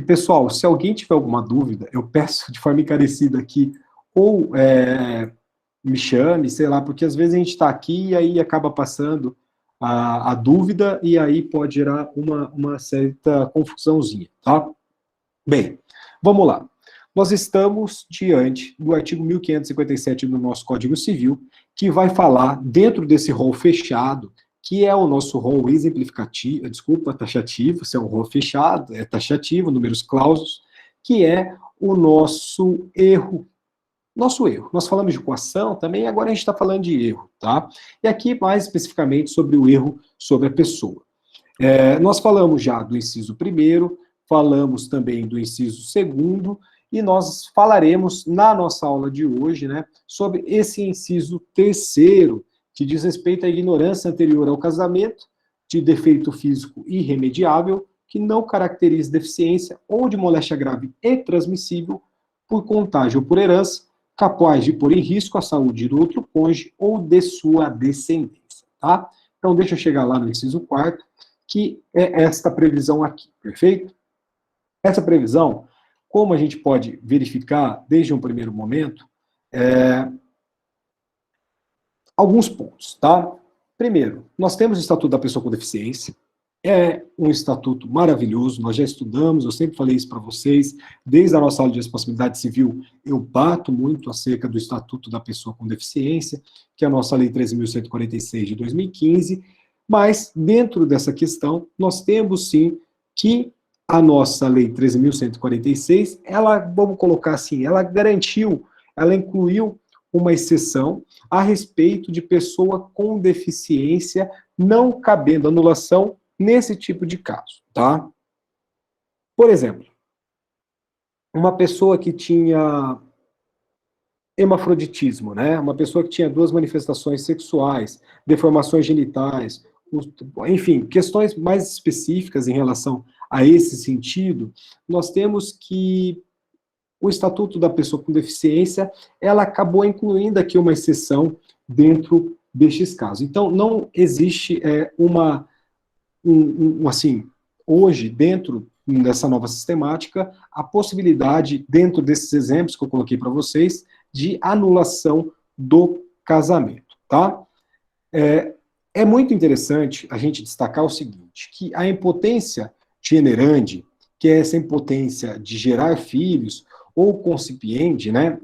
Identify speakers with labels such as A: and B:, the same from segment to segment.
A: pessoal, se alguém tiver alguma dúvida, eu peço de forma encarecida aqui, ou me chame, sei lá, porque às vezes a gente está aqui e aí acaba passando a dúvida e aí pode gerar uma certa confusãozinha, tá? Bem, vamos lá. Nós estamos diante do artigo 1557 do nosso Código Civil, que vai falar, dentro desse rol fechado, que é o nosso rol exemplificativo, desculpa, taxativo, se é um rol fechado, é taxativo, números clausos, que é o nosso erro. Nosso erro. Nós falamos de coação também, agora a gente está falando de erro, tá? E aqui, mais especificamente, sobre o erro sobre a pessoa. Nós falamos já do inciso primeiro, falamos também do inciso segundo, e nós falaremos na nossa aula de hoje, né, sobre esse inciso terceiro, que diz respeito à ignorância anterior ao casamento, de defeito físico irremediável, que não caracteriza deficiência ou de moléstia grave e transmissível por contágio ou por herança, capaz de pôr em risco a saúde do outro cônjuge ou de sua descendência, tá? Então, deixa eu chegar lá no inciso quarto, que é esta previsão aqui, perfeito? Essa previsão, como a gente pode verificar desde um primeiro momento, alguns pontos, tá? Primeiro, nós temos o Estatuto da Pessoa com Deficiência, é um estatuto maravilhoso, nós já estudamos, eu sempre falei isso para vocês, desde a nossa aula de responsabilidade civil, eu bato muito acerca do Estatuto da Pessoa com Deficiência, que é a nossa Lei 13.146 de 2015, mas dentro dessa questão, nós temos sim que a nossa Lei 13.146, ela, vamos colocar assim, ela garantiu, ela incluiu uma exceção a respeito de pessoa com deficiência, não cabendo anulação nesse tipo de caso, tá? Por exemplo, uma pessoa que tinha hemafroditismo, né? Uma pessoa que tinha duas manifestações sexuais, deformações genitais, enfim, questões mais específicas em relação a esse sentido, nós temos que o Estatuto da Pessoa com Deficiência, ela acabou incluindo aqui uma exceção dentro destes casos. Então, não existe assim, hoje, dentro dessa nova sistemática, a possibilidade, dentro desses exemplos que eu coloquei para vocês, de anulação do casamento, tá? É muito interessante a gente destacar o seguinte, que a impotência generandi, que é essa impotência de gerar filhos, ou concipiente, né,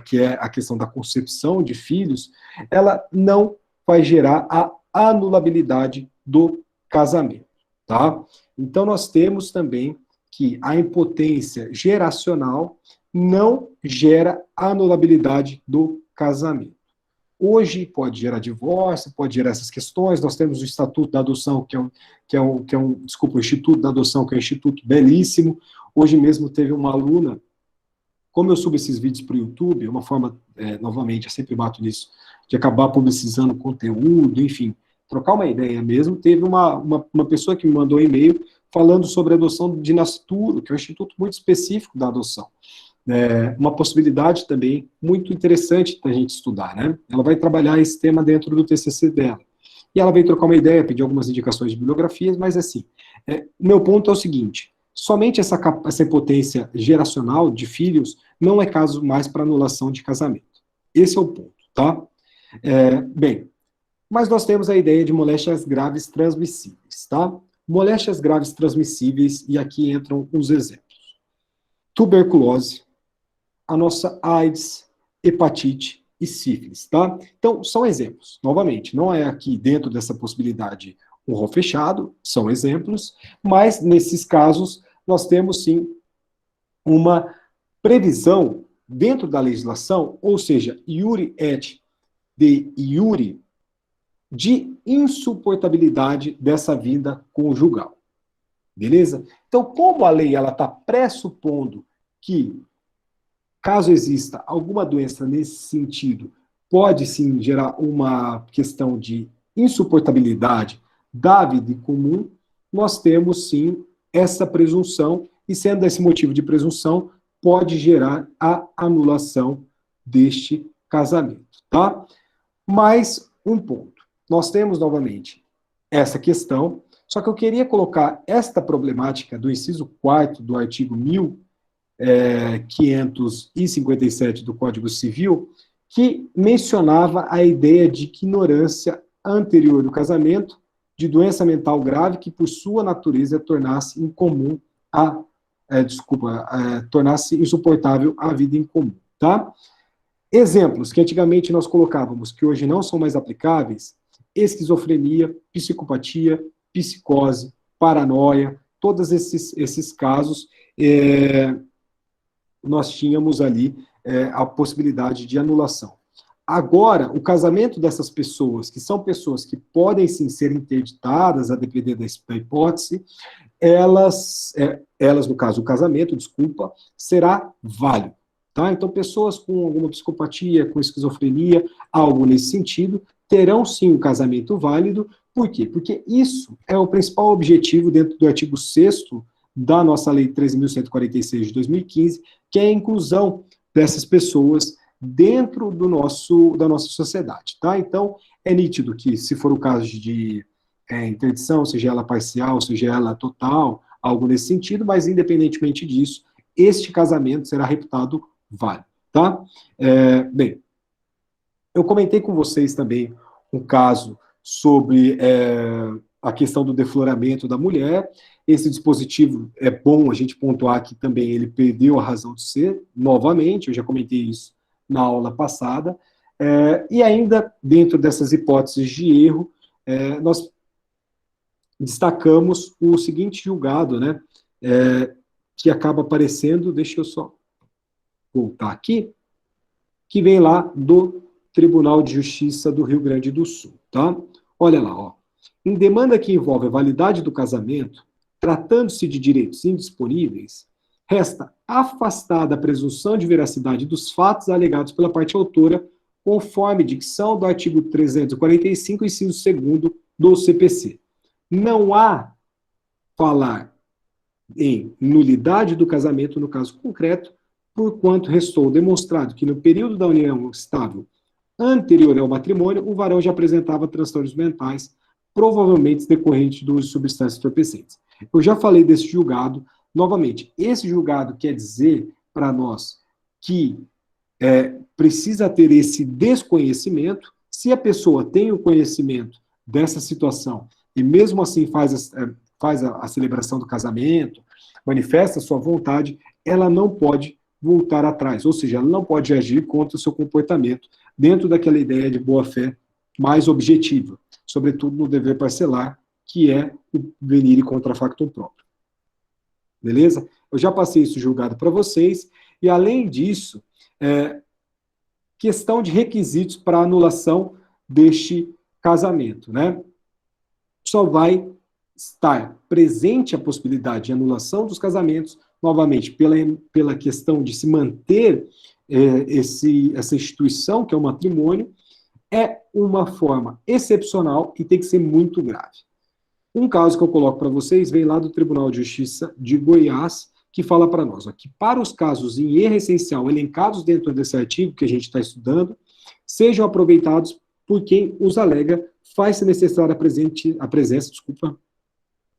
A: que é a questão da concepção de filhos, ela não vai gerar a anulabilidade do casamento, tá? Então, nós temos também que a impotência geracional não gera anulabilidade do casamento. Hoje pode gerar divórcio, pode gerar essas questões, nós temos o Estatuto da Adoção, desculpa, o Instituto da Adoção, que é um instituto belíssimo. Hoje mesmo teve uma aluna, como eu subo esses vídeos para o YouTube, uma forma, novamente, eu sempre bato nisso, de acabar publicizando conteúdo, enfim, trocar uma ideia mesmo, teve uma pessoa que me mandou um e-mail falando sobre a adoção de nascituro, que é um instituto muito específico da adoção. Uma possibilidade também muito interessante da gente estudar, né? Ela vai trabalhar esse tema dentro do TCC dela. E ela veio trocar uma ideia, pedir algumas indicações de bibliografias, mas assim, meu ponto é o seguinte, somente essa impotência geracional de filhos não é caso mais para anulação de casamento. Esse é o ponto, tá? Bem, mas nós temos a ideia de moléstias graves transmissíveis, tá? Moléstias graves transmissíveis, e aqui entram os exemplos. Tuberculose, a nossa AIDS, hepatite e sífilis, tá? Então, são exemplos. Novamente, não é aqui dentro dessa possibilidade um rol fechado, são exemplos, mas nesses casos nós temos sim uma previsão dentro da legislação, ou seja, iure et de iure, de insuportabilidade dessa vida conjugal. Beleza? Então, como a lei ela está pressupondo que, caso exista alguma doença nesse sentido, pode sim gerar uma questão de insuportabilidade da vida comum, nós temos sim essa presunção, e sendo esse motivo de presunção, pode gerar a anulação deste casamento, tá? Mais um ponto. Nós temos novamente essa questão, Só que eu queria colocar esta problemática do inciso 4º do artigo 1557 do Código Civil, que mencionava a ideia de que ignorância anterior do casamento, de doença mental grave, que por sua natureza tornasse incomum tornasse insuportável a vida em comum, tá? Exemplos que antigamente nós colocávamos, que hoje não são mais aplicáveis: esquizofrenia, psicopatia, psicose, paranoia, todos esses casos, nós tínhamos ali a possibilidade de anulação. Agora, o casamento dessas pessoas, que são pessoas que podem sim ser interditadas, a depender da hipótese, elas, no caso, o casamento, desculpa, será válido. Tá? Então, pessoas com alguma psicopatia, com esquizofrenia, algo nesse sentido, terão sim um casamento válido. Por quê? Porque isso é o principal objetivo dentro do artigo 6º da nossa Lei 13.146 de 2015, que é a inclusão dessas pessoas dentro da nossa sociedade. Tá? Então, é nítido que, se for o caso de interdição, seja ela parcial, seja ela total, algo nesse sentido, mas independentemente disso, este casamento será reputado válido. Tá? Bem, eu comentei com vocês também um caso sobre a questão do defloramento da mulher. Esse dispositivo, é bom a gente pontuar que também ele perdeu a razão de ser, novamente, eu já comentei isso na aula passada, e ainda dentro dessas hipóteses de erro, nós destacamos o seguinte julgado, né, que acaba aparecendo, deixa eu só voltar aqui, que vem lá do Tribunal de Justiça do Rio Grande do Sul, tá? Olha lá, ó. Em demanda que envolve a validade do casamento, tratando-se de direitos indisponíveis, resta afastada a presunção de veracidade dos fatos alegados pela parte autora, conforme dicção do artigo 345, inciso 2º do CPC. Não há falar em nulidade do casamento no caso concreto, porquanto restou demonstrado que no período da união estável anterior ao matrimônio, o varão já apresentava transtornos mentais, provavelmente decorrentes do uso de substâncias entorpecentes. Eu já falei desse julgado. Novamente, esse julgado quer dizer para nós que precisa ter esse desconhecimento. Se a pessoa tem o conhecimento dessa situação e mesmo assim faz a celebração do casamento, manifesta a sua vontade, ela não pode voltar atrás, ou seja, ela não pode agir contra o seu comportamento dentro daquela ideia de boa-fé mais objetiva, sobretudo no dever parcelar, que é o venire contra factum próprio. Beleza? Eu já passei isso julgado para vocês, e além disso, questão de requisitos para anulação deste casamento, né? Só vai estar presente a possibilidade de anulação dos casamentos, novamente, pela questão de se manter essa instituição, que é o matrimônio, é uma forma excepcional e tem que ser muito grave. Um caso que eu coloco para vocês vem lá do Tribunal de Justiça de Goiás, que fala para nós que para os casos em erro essencial elencados dentro desse artigo que a gente está estudando, sejam aproveitados por quem os alega, faz-se necessária a presença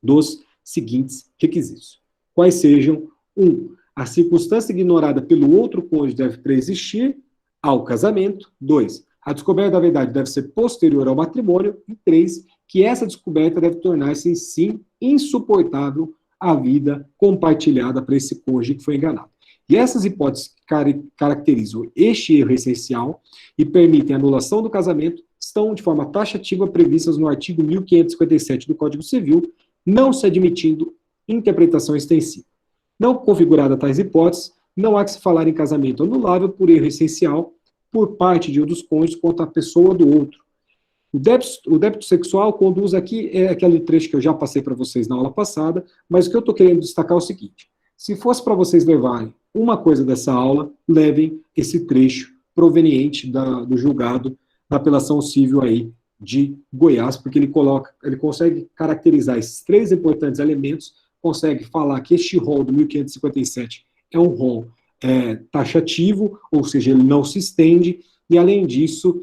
A: dos seguintes requisitos. Quais sejam: 1. A circunstância ignorada pelo outro cônjuge deve preexistir ao casamento. 2. A descoberta da verdade deve ser posterior ao matrimônio. E 3. Que essa descoberta deve tornar-se, em si, insuportável a vida compartilhada para esse cônjuge que foi enganado. E essas hipóteses que caracterizam este erro essencial e permitem a anulação do casamento estão de forma taxativa previstas no artigo 1557 do Código Civil, não se admitindo interpretação extensiva. Não configurada tais hipóteses, não há que se falar em casamento anulável por erro essencial por parte de um dos cônjuges contra a pessoa do outro. O débito sexual conduz aqui, aquele trecho que eu já passei para vocês na aula passada, mas o que eu estou querendo destacar é o seguinte: se fosse para vocês levarem uma coisa dessa aula, levem esse trecho proveniente do julgado da apelação civil aí de Goiás, porque ele consegue caracterizar esses 3 importantes elementos, consegue falar que este rol do 1557 é um rol taxativo, ou seja, ele não se estende, e além disso,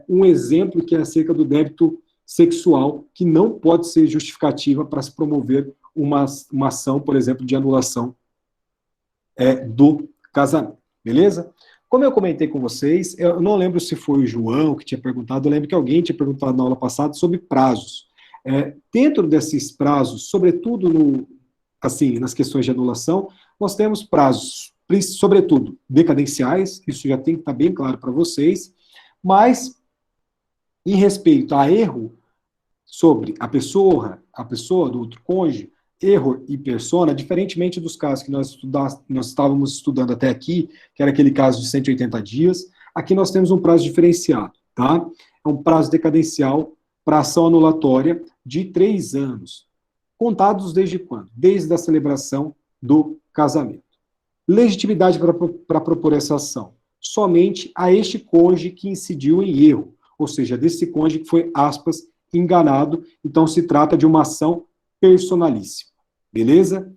A: um exemplo que é acerca do débito sexual que não pode ser justificativa para se promover uma ação, por exemplo, de anulação do casamento, beleza? Como eu comentei com vocês, eu não lembro se foi o João que tinha perguntado, eu lembro que alguém tinha perguntado na aula passada sobre prazos. Dentro desses prazos, sobretudo assim, nas questões de anulação, nós temos prazos, sobretudo decadenciais, isso já tem que estar bem claro para vocês, mas em respeito a erro sobre a pessoa do outro cônjuge, erro e persona, diferentemente dos casos que nós estávamos estudando até aqui, que era aquele caso de 180 dias, aqui nós temos um prazo diferenciado, tá? É um prazo decadencial para ação anulatória de 3 anos. Contados desde quando? Desde a celebração do casamento. Legitimidade para propor essa ação? Somente a este cônjuge que incidiu em erro, ou seja, desse cônjuge que foi, aspas, enganado, então se trata de uma ação personalíssima, beleza?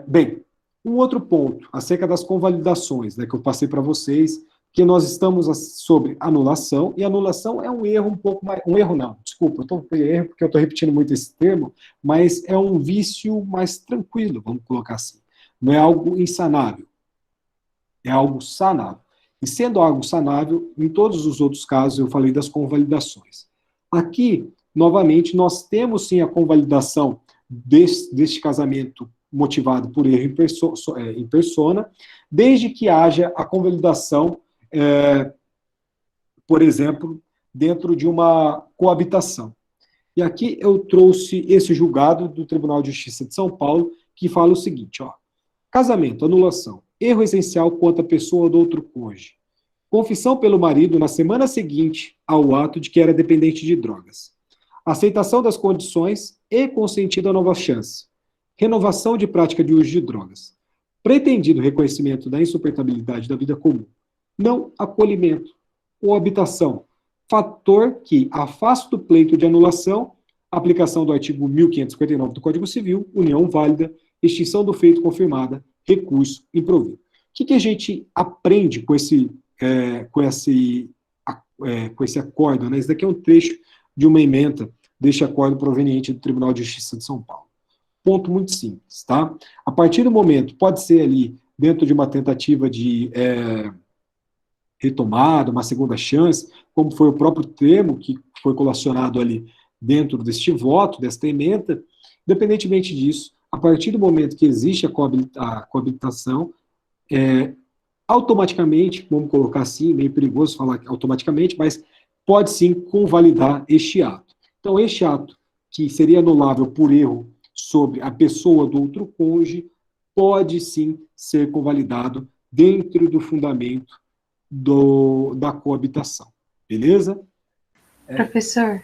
A: Bem, um outro ponto, acerca das convalidações, né, que eu passei para vocês, que nós estamos sobre anulação, e anulação é um erro um pouco mais, um erro não, desculpa, erro porque eu estou repetindo muito esse termo, mas é um vício mais tranquilo, vamos colocar assim, não é algo insanável, é algo sanável. E sendo algo sanável, em todos os outros casos eu falei das convalidações. Aqui, novamente, nós temos sim a convalidação deste casamento motivado por erro em persona, desde que haja a convalidação, por exemplo, dentro de uma coabitação. E aqui eu trouxe esse julgado do Tribunal de Justiça de São Paulo, que fala o seguinte, ó, casamento, anulação, erro essencial quanto à pessoa do outro cônjuge. Confissão pelo marido na semana seguinte ao ato de que era dependente de drogas. Aceitação das condições e consentida nova chance. Renovação de prática de uso de drogas. Pretendido reconhecimento da insuportabilidade da vida comum. Não acolhimento. Coabitação. Fator que afasta o pleito de anulação. Aplicação do artigo 1559 do Código Civil. União válida. Extinção do feito confirmada. Recurso improvido. O que a gente aprende com esse acordo, né? Esse daqui é um trecho de uma ementa deste acordo proveniente do Tribunal de Justiça de São Paulo. Ponto muito simples, tá? A partir do momento, pode ser ali, dentro de uma tentativa de retomada, uma segunda chance, como foi o próprio termo que foi colacionado ali dentro deste voto, desta ementa, independentemente disso, a partir do momento que existe a coabitação, automaticamente, vamos colocar assim, meio perigoso falar automaticamente, mas pode sim convalidar este ato. Então, este ato, que seria anulável por erro sobre a pessoa do outro cônjuge, pode sim ser convalidado dentro do fundamento da coabitação. Beleza?
B: Professor?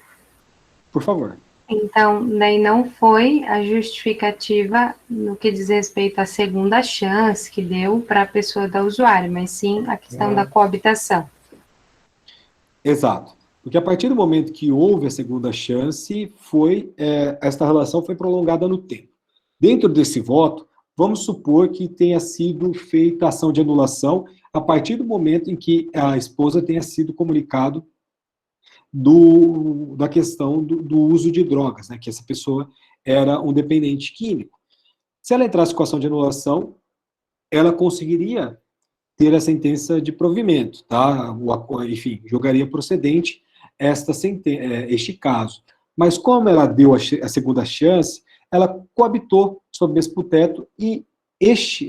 A: Por favor.
B: Então, daí não foi a justificativa no que diz respeito à segunda chance que deu para a pessoa da usuária, mas sim a questão da coabitação.
A: Exato. Porque a partir do momento que houve a segunda chance, esta relação foi prolongada no tempo. Dentro desse voto, vamos supor que tenha sido feita a ação de anulação a partir do momento em que a esposa tenha sido comunicado da questão do uso de drogas, né, que essa pessoa era um dependente químico. Se ela entrasse com ação de anulação, ela conseguiria ter a sentença de provimento, tá? Enfim, julgaria procedente este caso. Mas como ela deu a segunda chance, ela coabitou sob o mesmo teto e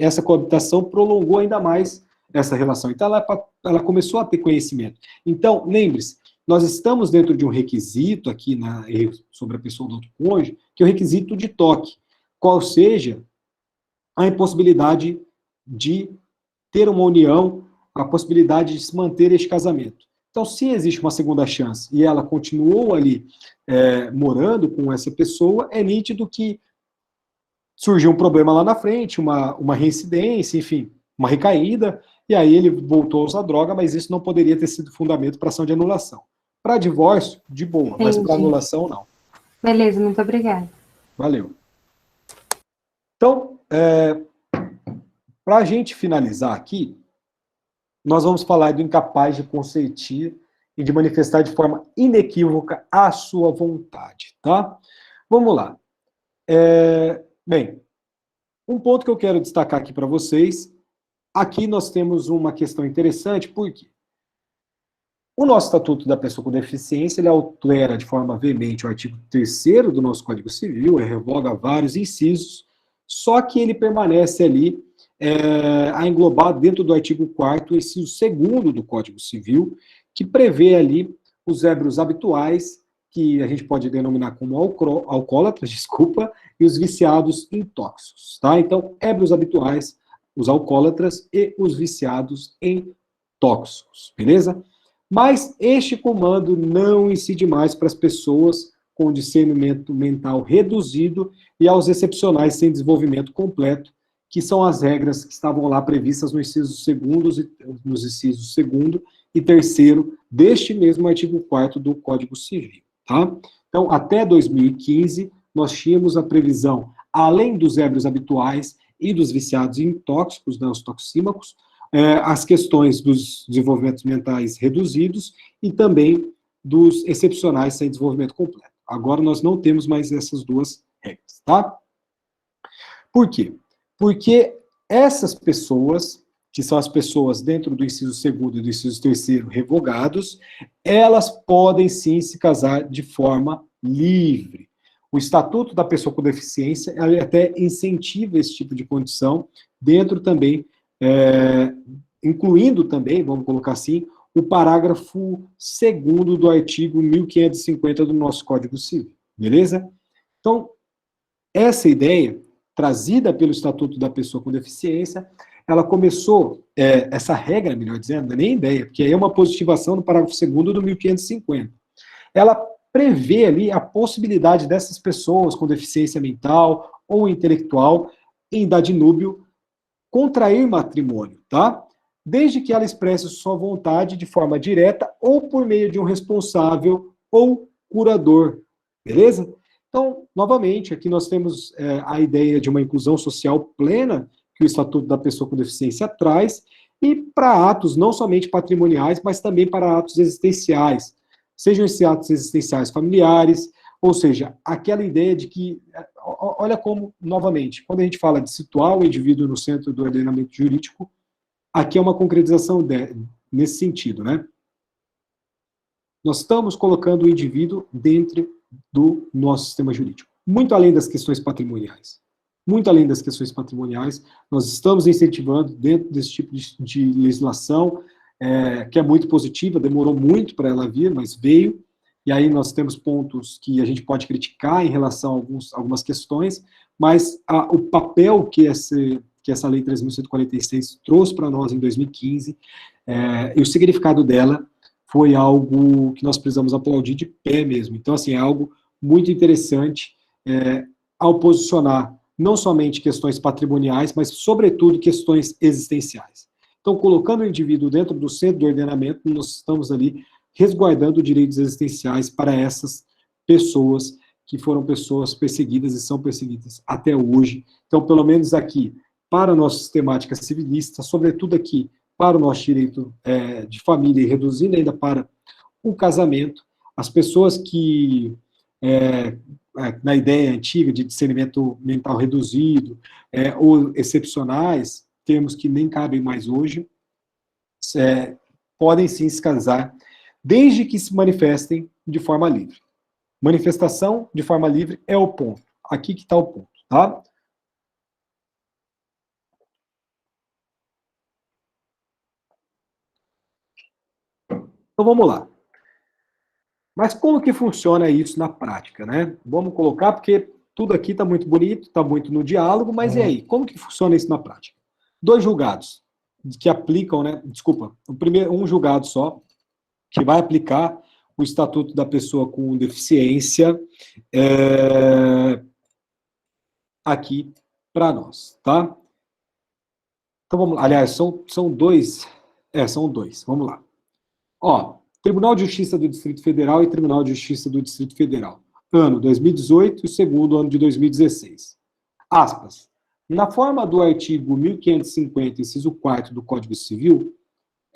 A: essa coabitação prolongou ainda mais essa relação. Então, ela começou a ter conhecimento. Então, lembre-se, nós estamos dentro de um requisito aqui sobre a pessoa do outro cônjuge, que é o requisito de toque, qual seja a impossibilidade de ter uma união, a possibilidade de se manter este casamento. Então, se existe uma segunda chance e ela continuou ali morando com essa pessoa, é nítido que surgiu um problema lá na frente, uma reincidência, enfim, uma recaída, e aí ele voltou a usar droga, mas isso não poderia ter sido fundamento para ação de anulação. Para divórcio, de boa, entendi, mas para anulação, não.
B: Beleza, muito obrigada.
A: Valeu. Então, para a gente finalizar aqui, nós vamos falar do incapaz de consentir e de manifestar de forma inequívoca a sua vontade, tá? Vamos lá. Bem, um ponto que eu quero destacar aqui para vocês, aqui nós temos uma questão interessante, porque o nosso Estatuto da Pessoa com Deficiência, ele altera de forma veemente o artigo 3º do nosso Código Civil, ele revoga vários incisos, só que ele permanece ali a englobar dentro do artigo 4º, o inciso 2º do Código Civil, que prevê ali os ébrios habituais, que a gente pode denominar como alcoólatras, desculpa, e os viciados em tóxicos, tá? Então, ébrios habituais, os alcoólatras e os viciados em tóxicos, beleza? Mas este comando não incide mais para as pessoas com discernimento mental reduzido e aos excepcionais sem desenvolvimento completo, que são as regras que estavam lá previstas no inciso 2º, nos incisos 2º e 3º deste mesmo artigo 4º do Código Civil, tá? Então, até 2015, nós tínhamos a previsão, além dos ébrios habituais e dos viciados em tóxicos, né, os toxímacos, as questões dos desenvolvimentos mentais reduzidos e também dos excepcionais sem desenvolvimento completo. Agora nós não temos mais essas duas regras, tá? Por quê? Porque essas pessoas, que são as pessoas dentro do inciso 2º e do inciso 3º revogados, elas podem sim se casar de forma livre. O Estatuto da Pessoa com Deficiência até incentiva esse tipo de condição, dentro também, incluindo também, vamos colocar assim, o parágrafo 2º do artigo 1550 do nosso Código Civil, beleza? Então, essa ideia, trazida pelo Estatuto da Pessoa com Deficiência, ela começou, essa regra, melhor dizendo, não é nem ideia, porque aí é uma positivação no parágrafo 2º do 1550. Ela prevê ali a possibilidade dessas pessoas com deficiência mental ou intelectual, em idade núbio, contrair matrimônio, tá? Desde que ela expresse sua vontade de forma direta ou por meio de um responsável ou curador, beleza? Então, novamente, aqui nós temos a ideia de uma inclusão social plena que o Estatuto da Pessoa com Deficiência traz, e para atos não somente patrimoniais, mas também para atos existenciais, sejam esses atos existenciais familiares, ou seja, aquela ideia de que, olha como, novamente, quando a gente fala de situar o indivíduo no centro do ordenamento jurídico, aqui é uma concretização nesse sentido, né? Nós estamos colocando o indivíduo dentro do nosso sistema jurídico, muito além das questões patrimoniais. Muito além das questões patrimoniais, nós estamos incentivando dentro desse tipo de legislação, que é muito positiva, demorou muito para ela vir, mas veio, e aí nós temos pontos que a gente pode criticar em relação a algumas questões, mas o papel que essa Lei 3.146 trouxe para nós em 2015, e o significado dela foi algo que nós precisamos aplaudir de pé mesmo. Então, assim, é algo muito interessante ao posicionar não somente questões patrimoniais, mas, sobretudo, questões existenciais. Então, colocando o indivíduo dentro do centro do ordenamento, nós estamos ali resguardando direitos existenciais para essas pessoas que foram pessoas perseguidas e são perseguidas até hoje. Então, pelo menos aqui, para a nossa sistemática civilista, sobretudo aqui, para o nosso direito de família, e reduzindo ainda para o casamento, as pessoas que, na ideia antiga de discernimento mental reduzido, ou excepcionais, termos que nem cabem mais hoje, podem sim se casar, desde que se manifestem de forma livre. Manifestação de forma livre é o ponto. Aqui que está o ponto, tá? Então vamos lá. Mas como que funciona isso na prática, né? Vamos colocar, porque tudo aqui está muito bonito, está muito no diálogo, mas e aí? Como que funciona isso na prática? 2 julgados que aplicam, né? Desculpa, um julgado só, que vai aplicar o Estatuto da Pessoa com Deficiência aqui para nós, tá? Então vamos lá. Aliás, são dois. São dois. Vamos lá. Ó, Tribunal de Justiça do Distrito Federal e Tribunal de Justiça do Distrito Federal. Ano 2018 e o segundo ano de 2016. Aspas. Na forma do artigo 1550, inciso 4º do Código Civil,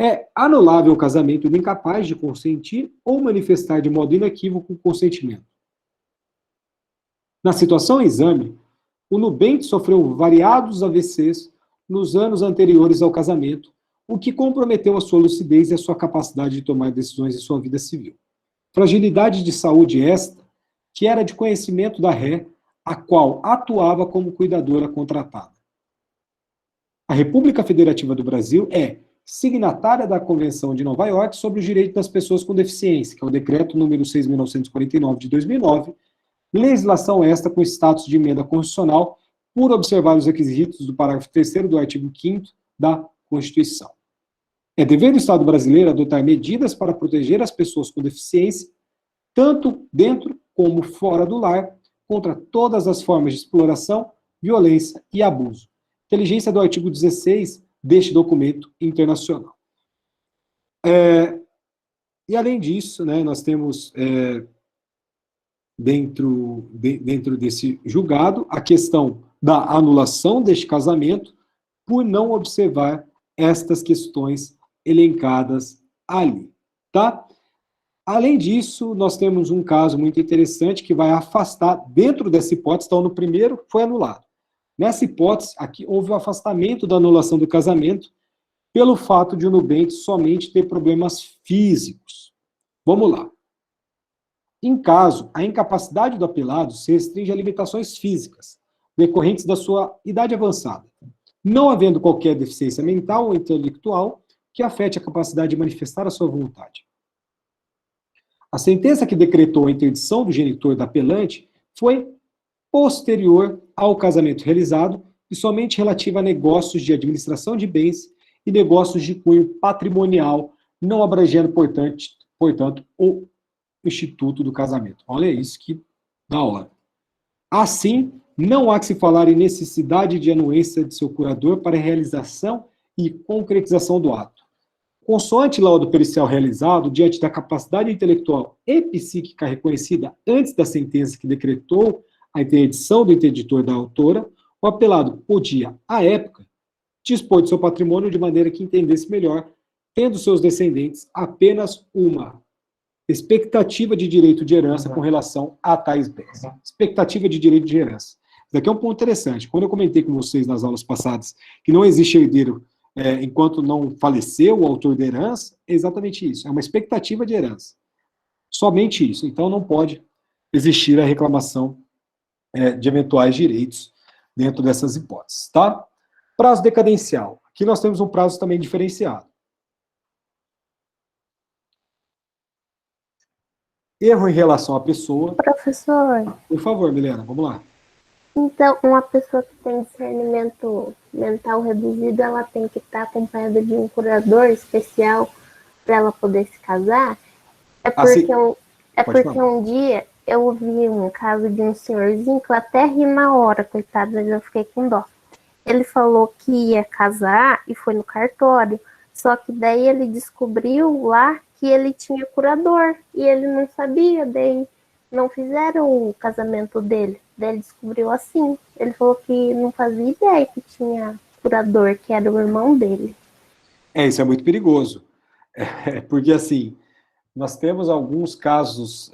A: É anulável o casamento do incapaz de consentir ou manifestar de modo inequívoco o consentimento. Na situação em exame, o nubente sofreu variados AVCs nos anos anteriores ao casamento, o que comprometeu a sua lucidez e a sua capacidade de tomar decisões em sua vida civil. Fragilidade de saúde esta, que era de conhecimento da ré, a qual atuava como cuidadora contratada. A República Federativa do Brasil é signatária da Convenção de Nova York sobre os direitos das pessoas com deficiência, que é o decreto número 6.949 de 2009, legislação esta com status de emenda constitucional por observar os requisitos do parágrafo 3º do artigo 5º da Constituição. É dever do Estado brasileiro adotar medidas para proteger as pessoas com deficiência, tanto dentro como fora do lar, contra todas as formas de exploração, violência e abuso. Inteligência do artigo 16 deste documento internacional. E além disso, né, nós temos dentro desse julgado a questão da anulação deste casamento por não observar estas questões elencadas ali, tá? Além disso, nós temos um caso muito interessante que vai afastar, dentro dessa hipótese, então no primeiro foi anulado. Nessa hipótese, aqui houve o afastamento da anulação do casamento pelo fato de o nubente somente ter problemas físicos. Vamos lá. Em caso, a incapacidade do apelado se restringe a limitações físicas, decorrentes da sua idade avançada, não havendo qualquer deficiência mental ou intelectual que afete a capacidade de manifestar a sua vontade. A sentença que decretou a interdição do genitor da apelante foi posterior ao casamento realizado e somente relativa a negócios de administração de bens e negócios de cunho patrimonial, não abrangendo, portanto, o instituto do casamento. Olha isso, que da hora. Assim, não há que se falar em necessidade de anuência de seu curador para a realização e concretização do ato. Consoante laudo pericial realizado, diante da capacidade intelectual e psíquica reconhecida antes da sentença que decretou a interdição do interditor da autora, o apelado podia, à época, dispor de seu patrimônio de maneira que entendesse melhor, tendo seus descendentes apenas uma expectativa de direito de herança com relação a tais bens. Expectativa de direito de herança. Isso aqui é um ponto interessante. Quando eu comentei com vocês nas aulas passadas que não existe herdeiro enquanto não faleceu o autor da herança, é exatamente isso. É uma expectativa de herança. Somente isso. Então não pode existir a reclamação de eventuais direitos dentro dessas hipóteses, tá? Prazo decadencial. Aqui nós temos um prazo também diferenciado. Erro em relação à pessoa.
C: Professor.
A: Por favor, Milena, vamos lá.
C: Então, uma pessoa que tem discernimento mental reduzido, ela tem que estar acompanhada de um curador especial para ela poder se casar? Porque um dia eu ouvi um caso de um senhorzinho que eu até ri na hora, coitado, mas eu fiquei com dó. Ele falou que ia casar e foi no cartório, só que daí ele descobriu lá que ele tinha curador e ele não sabia, daí não fizeram o casamento dele. Daí ele descobriu assim. Ele falou que não fazia ideia que tinha curador, que era o irmão dele.
A: Isso é muito perigoso. Porque, assim, nós temos alguns casos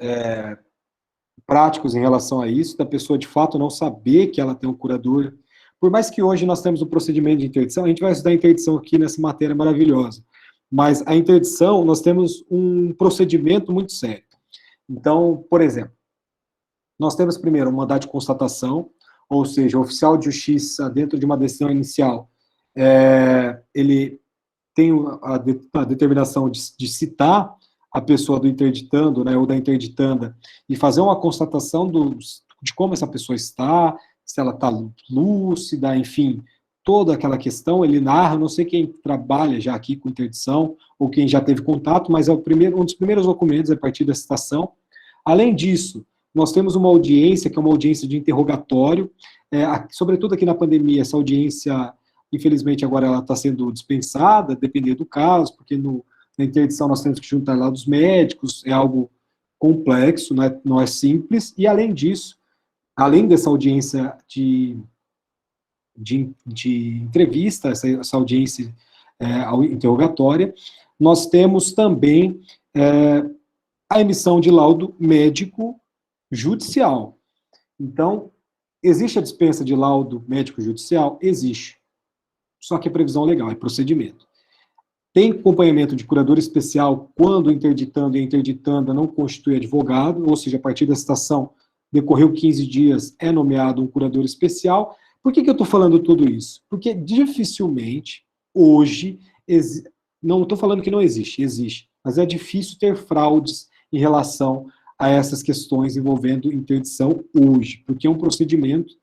A: práticos em relação a isso, da pessoa, de fato, não saber que ela tem um curador. Por mais que hoje nós temos o procedimento de interdição, a gente vai estudar interdição aqui nessa matéria maravilhosa. Mas a interdição, nós temos um procedimento muito sério. Então, por exemplo, nós temos primeiro um mandado de constatação, ou seja, o oficial de justiça, dentro de uma decisão inicial, ele tem a determinação de citar a pessoa do interditando, né, ou da interditanda, e fazer uma constatação de como essa pessoa está, se ela está lúcida, enfim, toda aquela questão, ele narra, não sei quem trabalha já aqui com interdição, ou quem já teve contato, mas é um dos primeiros documentos a partir da citação. Além disso, nós temos uma audiência, que é uma audiência de interrogatório, sobretudo aqui na pandemia, essa audiência, infelizmente, agora ela está sendo dispensada, dependendo do caso, porque na interdição nós temos que juntar lá dos médicos, é algo complexo, não é simples, e além disso, além dessa audiência de entrevista, essa audiência interrogatória, nós temos também a emissão de laudo médico judicial. Então, existe a dispensa de laudo médico judicial? Existe. Só que é previsão legal, é procedimento. Tem acompanhamento de curador especial quando o interditando e a interditanda não constitui advogado, ou seja, a partir da citação, decorreu 15 dias, é nomeado um curador especial. Por que eu estou falando tudo isso? Porque dificilmente, hoje, não estou falando que não existe, existe, mas é difícil ter fraudes em relação a essas questões envolvendo interdição hoje, porque é um procedimento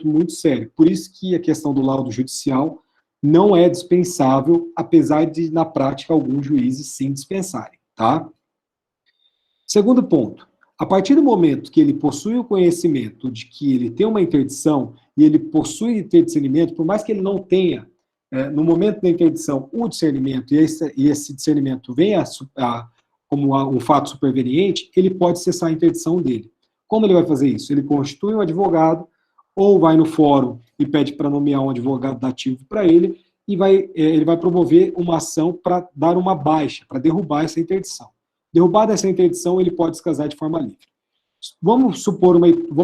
A: muito sério. Por isso que a questão do laudo judicial não é dispensável, apesar de, na prática, alguns juízes sim dispensarem, tá? Segundo ponto, a partir do momento que ele possui o conhecimento de que ele tem uma interdição e ele possui ter discernimento, por mais que ele não tenha, no momento da interdição, o discernimento, e esse discernimento venha como um fato superveniente, ele pode cessar a interdição dele. Como ele vai fazer isso? Ele constitui um advogado, ou vai no fórum e pede para nomear um advogado dativo para ele, e ele vai promover uma ação para dar uma baixa, para derrubar essa interdição. Derrubada essa interdição, ele pode descasar de forma livre. Vamos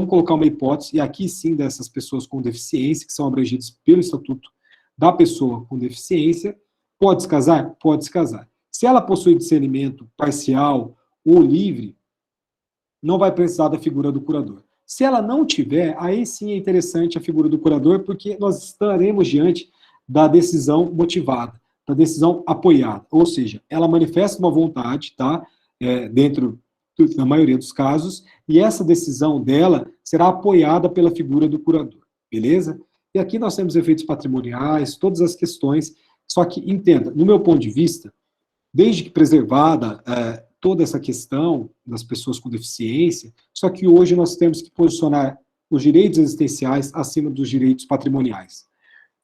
A: colocar uma hipótese, e aqui sim dessas pessoas com deficiência, que são abrangidas pelo Estatuto da Pessoa com Deficiência, pode descasar? Pode descasar. Se ela possui discernimento parcial ou livre, não vai precisar da figura do curador. Se ela não tiver, aí sim é interessante a figura do curador, porque nós estaremos diante da decisão motivada, da decisão apoiada. Ou seja, ela manifesta uma vontade, tá? Dentro da maioria dos casos, e essa decisão dela será apoiada pela figura do curador, beleza? E aqui nós temos efeitos patrimoniais, todas as questões, só que entenda, no meu ponto de vista, desde que preservada toda essa questão das pessoas com deficiência, só que hoje nós temos que posicionar os direitos existenciais acima dos direitos patrimoniais.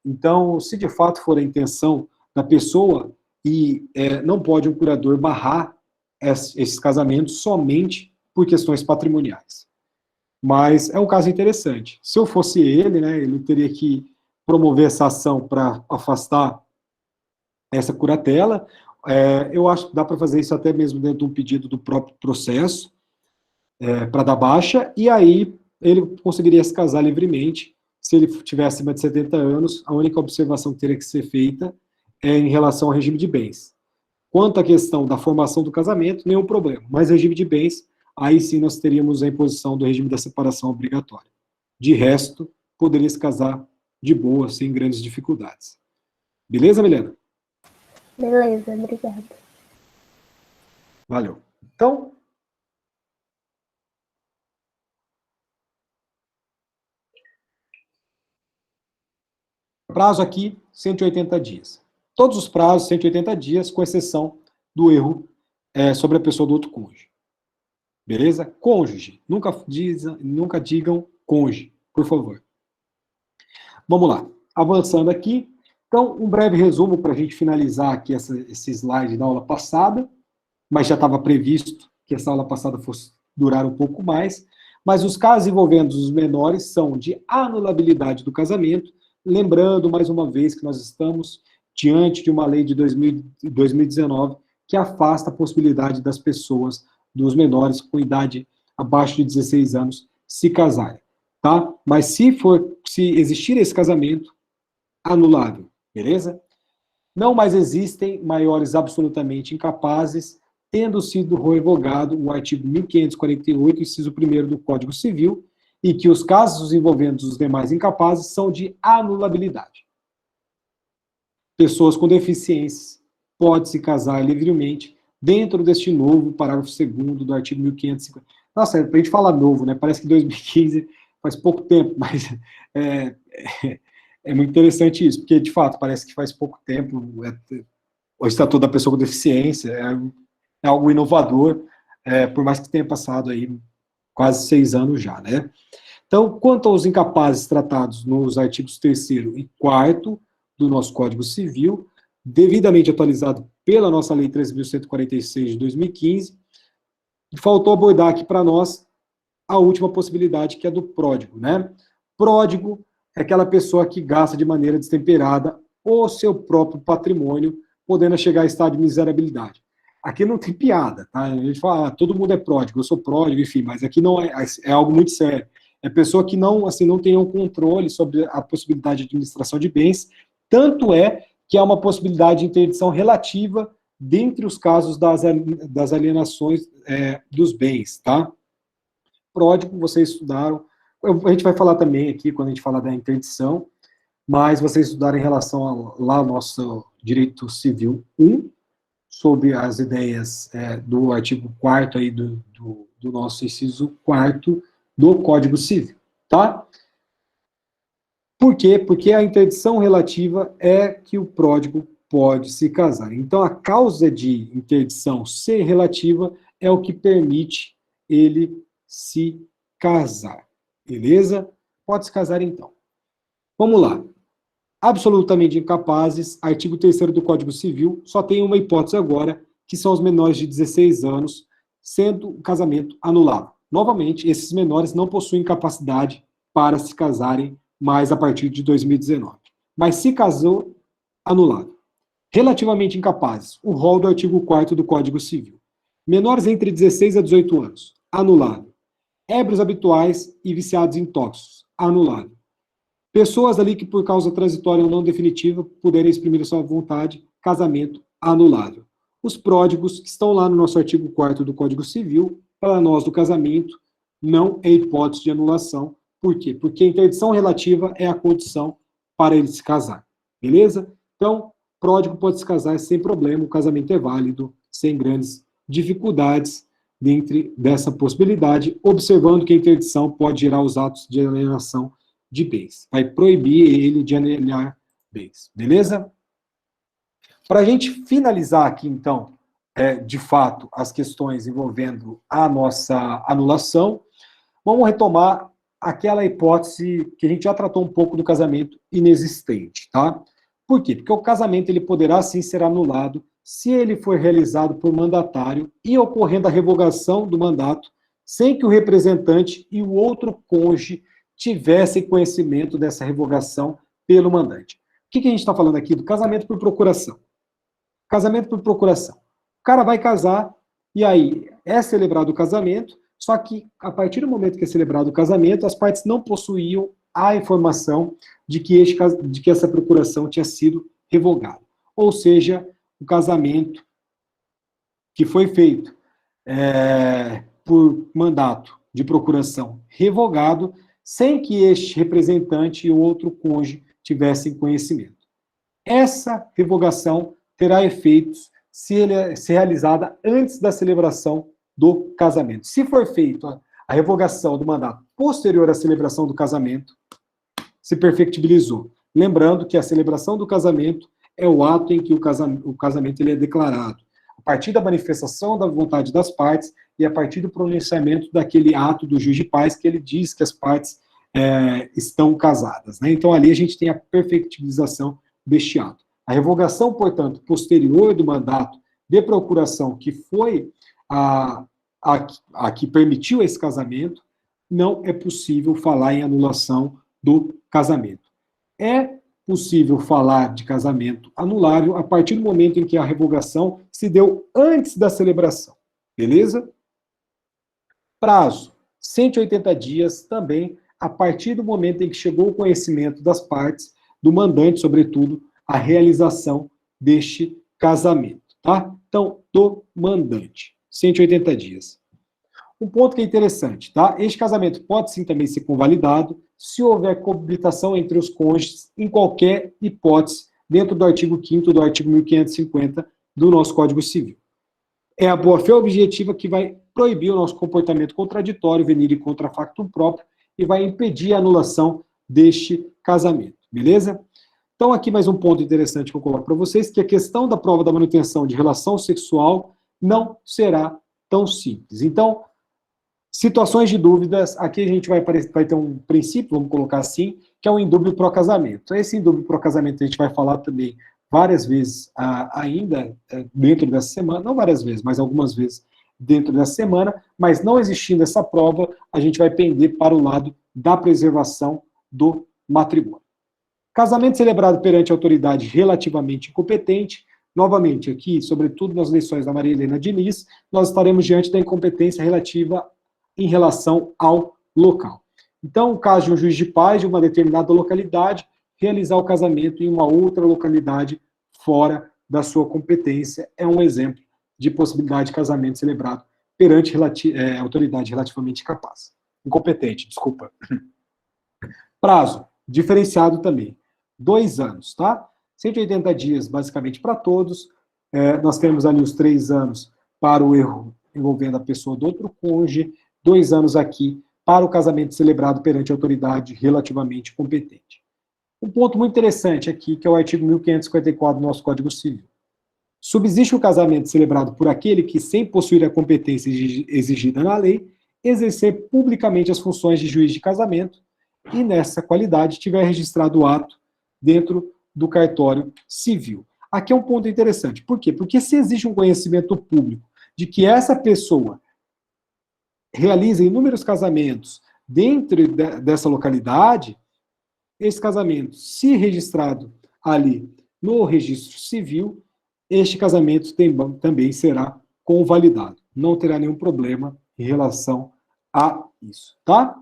A: Então, se de fato for a intenção da pessoa, e não pode um curador barrar esses casamentos somente por questões patrimoniais. Mas é um caso interessante. Se eu fosse ele, né, ele teria que promover essa ação para afastar essa curatela. Eu acho que dá para fazer isso até mesmo dentro de um pedido do próprio processo, para dar baixa, e aí ele conseguiria se casar livremente. Se ele tivesse acima de 70 anos, a única observação que teria que ser feita é em relação ao regime de bens. Quanto à questão da formação do casamento, nenhum problema. Mas regime de bens, aí sim nós teríamos a imposição do regime da separação obrigatória. De resto, poderia se casar de boa, sem grandes dificuldades. Beleza, Milena?
C: Beleza, obrigada.
A: Valeu. Então, prazo aqui, 180 dias. Todos os prazos, 180 dias, com exceção do erro sobre a pessoa do outro cônjuge. Beleza? Cônjuge. Nunca digam cônjuge, por favor. Vamos lá. Avançando aqui. Então, um breve resumo para a gente finalizar aqui esse slide da aula passada, mas já estava previsto que essa aula passada fosse durar um pouco mais. Mas os casos envolvendo os menores são de anulabilidade do casamento, lembrando mais uma vez que nós estamos diante de uma lei de 2019 que afasta a possibilidade das pessoas, dos menores com idade abaixo de 16 anos, se casarem, tá? Mas se existir esse casamento, anulável, beleza? Não mais existem maiores absolutamente incapazes, tendo sido revogado o artigo 1548, inciso 1º do Código Civil, e que os casos envolvendo os demais incapazes são de anulabilidade. Pessoas com deficiências podem se casar livremente dentro deste novo parágrafo 2º do artigo 1550. Nossa, para a gente falar novo, né? Parece que 2015 faz pouco tempo, mas é muito interessante isso, porque, de fato, parece que faz pouco tempo o Estatuto da Pessoa com Deficiência é algo inovador, por mais que tenha passado aí quase 6 anos já, né? Então, quanto aos incapazes tratados nos artigos 3º e 4º do nosso Código Civil, devidamente atualizado pela nossa Lei 13.146 de 2015, faltou abordar aqui para nós a última possibilidade, que é do pródigo, né? Pródigo é aquela pessoa que gasta de maneira destemperada ou seu próprio patrimônio, podendo chegar a estado de miserabilidade. Aqui não tem piada, tá? A gente fala, todo mundo é pródigo, eu sou pródigo, enfim, mas aqui não é algo muito sério. É pessoa que não, assim, não tem um controle sobre a possibilidade de administração de bens, tanto é que há uma possibilidade de interdição relativa dentre os casos das alienações dos bens, tá? Pródigo, vocês estudaram, a gente vai falar também aqui, quando a gente falar da interdição, mas vocês estudaram em relação lá ao nosso Direito Civil 1, sobre as ideias do artigo 4º aí do nosso inciso 4º do Código Civil, tá? Por quê? Porque a interdição relativa é que o pródigo pode se casar. Então, a causa de interdição ser relativa é o que permite ele se casar, beleza? Pode se casar, então. Vamos lá. Absolutamente incapazes, artigo 3º do Código Civil, só tem uma hipótese agora, que são os menores de 16 anos, sendo o casamento anulado. Novamente, esses menores não possuem capacidade para se casarem mais a partir de 2019. Mas se casou, anulado. Relativamente incapazes, o rol do artigo 4º do Código Civil. Menores entre 16 a 18 anos, anulado. Ébrios habituais e viciados em tóxicos, anulado. Pessoas ali que por causa transitória ou não definitiva puderem exprimir a sua vontade, casamento, anulado. Os pródigos, que estão lá no nosso artigo 4º do Código Civil, para nós do casamento, não é hipótese de anulação. Por quê? Porque a interdição relativa é a condição para ele se casar. Beleza? Então, pródigo pode se casar sem problema, o casamento é válido, sem grandes dificuldades dentro dessa possibilidade, observando que a interdição pode gerar os atos de alienação de bens. Vai proibir ele de alienar bens. Beleza? Para a gente finalizar aqui, então, de fato, as questões envolvendo a nossa anulação, vamos retomar aquela hipótese que a gente já tratou um pouco do casamento inexistente, tá? Por quê? Porque o casamento ele poderá sim ser anulado se ele for realizado por mandatário e ocorrendo a revogação do mandato sem que o representante e o outro cônjuge tivessem conhecimento dessa revogação pelo mandante. O que a gente está falando aqui? Do casamento por procuração. Casamento por procuração. O cara vai casar e aí é celebrado o casamento, só que a partir do momento que é celebrado o casamento, as partes não possuíam a informação de que essa procuração tinha sido revogada. Ou seja, o casamento que foi feito por mandato de procuração revogado, sem que este representante e o outro cônjuge tivessem conhecimento. Essa revogação terá efeitos se realizada antes da celebração do casamento. Se for feita a revogação do mandato posterior à celebração do casamento, se perfectibilizou. Lembrando que a celebração do casamento é o ato em que o casamento ele é declarado. A partir da manifestação da vontade das partes e a partir do pronunciamento daquele ato do juiz de paz que ele diz que as partes estão casadas, né? Então, ali a gente tem a perfectibilização deste ato. A revogação, portanto, posterior do mandato de procuração, que foi a que permitiu esse casamento, não é possível falar em anulação do casamento. É possível falar de casamento anulável a partir do momento em que a revogação se deu antes da celebração. Beleza? Prazo, 180 dias também, a partir do momento em que chegou o conhecimento das partes, do mandante, sobretudo, a realização deste casamento, tá? Então, do mandante, 180 dias. Um ponto que é interessante, tá? Este casamento pode sim também ser convalidado se houver coabitação entre os cônjuges em qualquer hipótese, dentro do artigo 5º do artigo 1550 do nosso Código Civil. É a boa-fé objetiva que vai proibir o nosso comportamento contraditório, venire contra factum próprio, e vai impedir a anulação deste casamento, beleza? Então, aqui mais um ponto interessante que eu coloco para vocês, que a questão da prova da manutenção de relação sexual não será tão simples. Então, situações de dúvidas, aqui a gente vai ter um princípio, vamos colocar assim, que é o indúbio pró-casamento. Esse indúbio pró-casamento a gente vai falar também várias vezes ainda dentro dessa semana, não várias vezes, mas algumas vezes dentro dessa semana, mas não existindo essa prova, a gente vai pender para o lado da preservação do matrimônio. Casamento celebrado perante autoridade relativamente incompetente, novamente aqui, sobretudo nas lições da Maria Helena Diniz, nós estaremos diante da incompetência relativa em relação ao local. Então, o caso de um juiz de paz de uma determinada localidade realizar o casamento em uma outra localidade fora da sua competência é um exemplo de possibilidade de casamento celebrado perante autoridade relativamente capaz. Incompetente, desculpa. Prazo, diferenciado também. 2 anos, tá? 180 dias, basicamente, para todos. Nós temos ali os 3 anos para o erro envolvendo a pessoa do outro cônjuge, 2 anos aqui para o casamento celebrado perante autoridade relativamente competente. Um ponto muito interessante aqui, que é o artigo 1554 do nosso Código Civil. Subsiste o casamento celebrado por aquele que, sem possuir a competência exigida na lei, exercer publicamente as funções de juiz de casamento e, nessa qualidade, tiver registrado o ato dentro do cartório civil. Aqui é um ponto interessante. Por quê? Porque se existe um conhecimento público de que essa pessoa realiza inúmeros casamentos dentro dessa localidade, esse casamento, se registrado ali no registro civil, este casamento também será convalidado. Não terá nenhum problema em relação a isso, tá?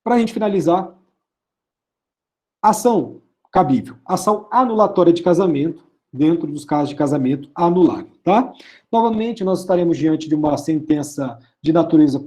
A: Para a gente finalizar, ação cabível, ação anulatória de casamento, dentro dos casos de casamento anulável, tá? Novamente, nós estaremos diante de uma sentença de natureza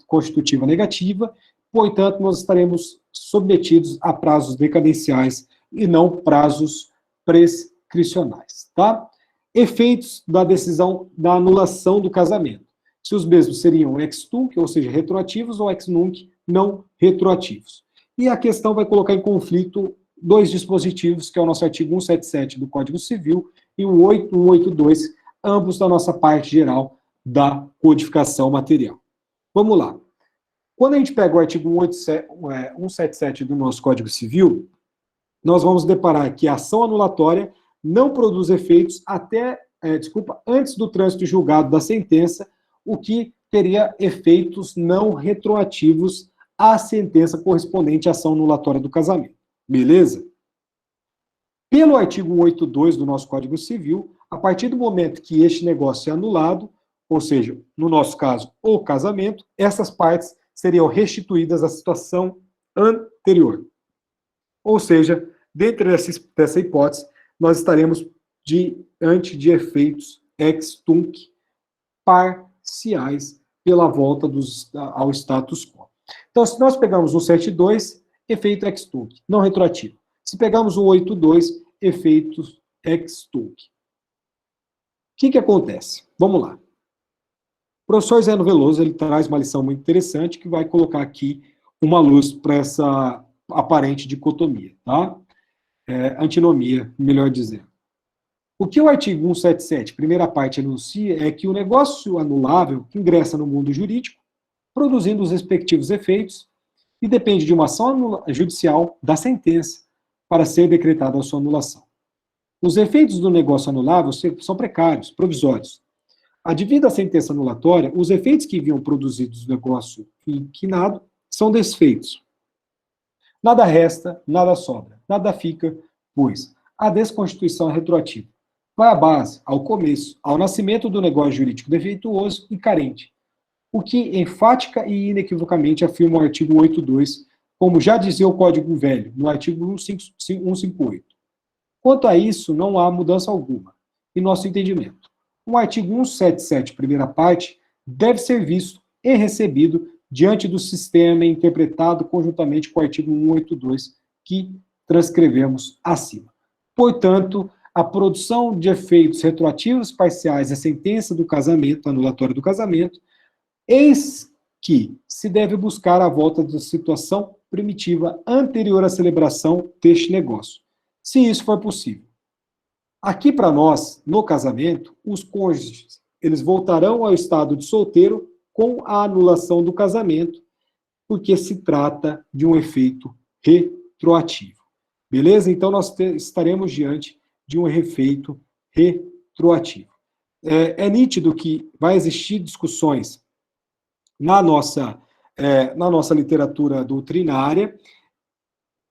A: constitutiva negativa, portanto, nós estaremos submetidos a prazos decadenciais e não prazos prescricionais, tá? Efeitos da decisão da anulação do casamento. Se os mesmos seriam ex tunc, ou seja, retroativos, ou ex nunc, não retroativos. E a questão vai colocar em conflito 2 dispositivos, que é o nosso artigo 177 do Código Civil e o 8182, ambos da nossa parte geral da codificação material. Vamos lá. Quando a gente pega o artigo 177 do nosso Código Civil, nós vamos deparar que a ação anulatória não produz efeitos antes do trânsito julgado da sentença, o que teria efeitos não retroativos à sentença correspondente à ação anulatória do casamento. Beleza? Pelo artigo 182 do nosso Código Civil, a partir do momento que este negócio é anulado, ou seja, no nosso caso, o casamento, essas partes seriam restituídas à situação anterior. Ou seja, dentro dessa hipótese, nós estaremos diante de efeitos ex tunc parciais pela volta ao status quo. Então, se nós pegarmos o 172, efeito ex tunc, não retroativo. Se pegarmos o 82, efeitos ex tunc. O que acontece? Vamos lá. O professor Zeno Veloso, ele traz uma lição muito interessante que vai colocar aqui uma luz para essa aparente dicotomia, tá? Antinomia, melhor dizendo. O que o artigo 177, primeira parte, enuncia é que o negócio anulável ingressa no mundo jurídico, produzindo os respectivos efeitos, e depende de uma ação judicial da sentença para ser decretada a sua anulação. Os efeitos do negócio anulável são precários, provisórios. Advida a sentença anulatória, os efeitos que vinham produzidos do negócio inquinado são desfeitos. Nada resta, nada sobra, nada fica, pois a desconstituição é retroativa. Vai à base, ao começo, ao nascimento do negócio jurídico defeituoso e carente, o que enfática e inequivocamente afirma o artigo 182, como já dizia o Código Velho, no artigo 158. Quanto a isso, não há mudança alguma, em nosso entendimento. O artigo 177, primeira parte, deve ser visto e recebido diante do sistema interpretado conjuntamente com o artigo 182, que transcrevemos acima. Portanto, a produção de efeitos retroativos parciais à sentença do casamento, anulatória do casamento, eis que se deve buscar a volta da situação primitiva anterior à celebração deste negócio, se isso for possível. Aqui para nós, no casamento, os cônjuges, eles voltarão ao estado de solteiro com a anulação do casamento, porque se trata de um efeito retroativo. Beleza? Então, nós estaremos diante de um efeito retroativo. É nítido que vai existir discussões na nossa literatura doutrinária,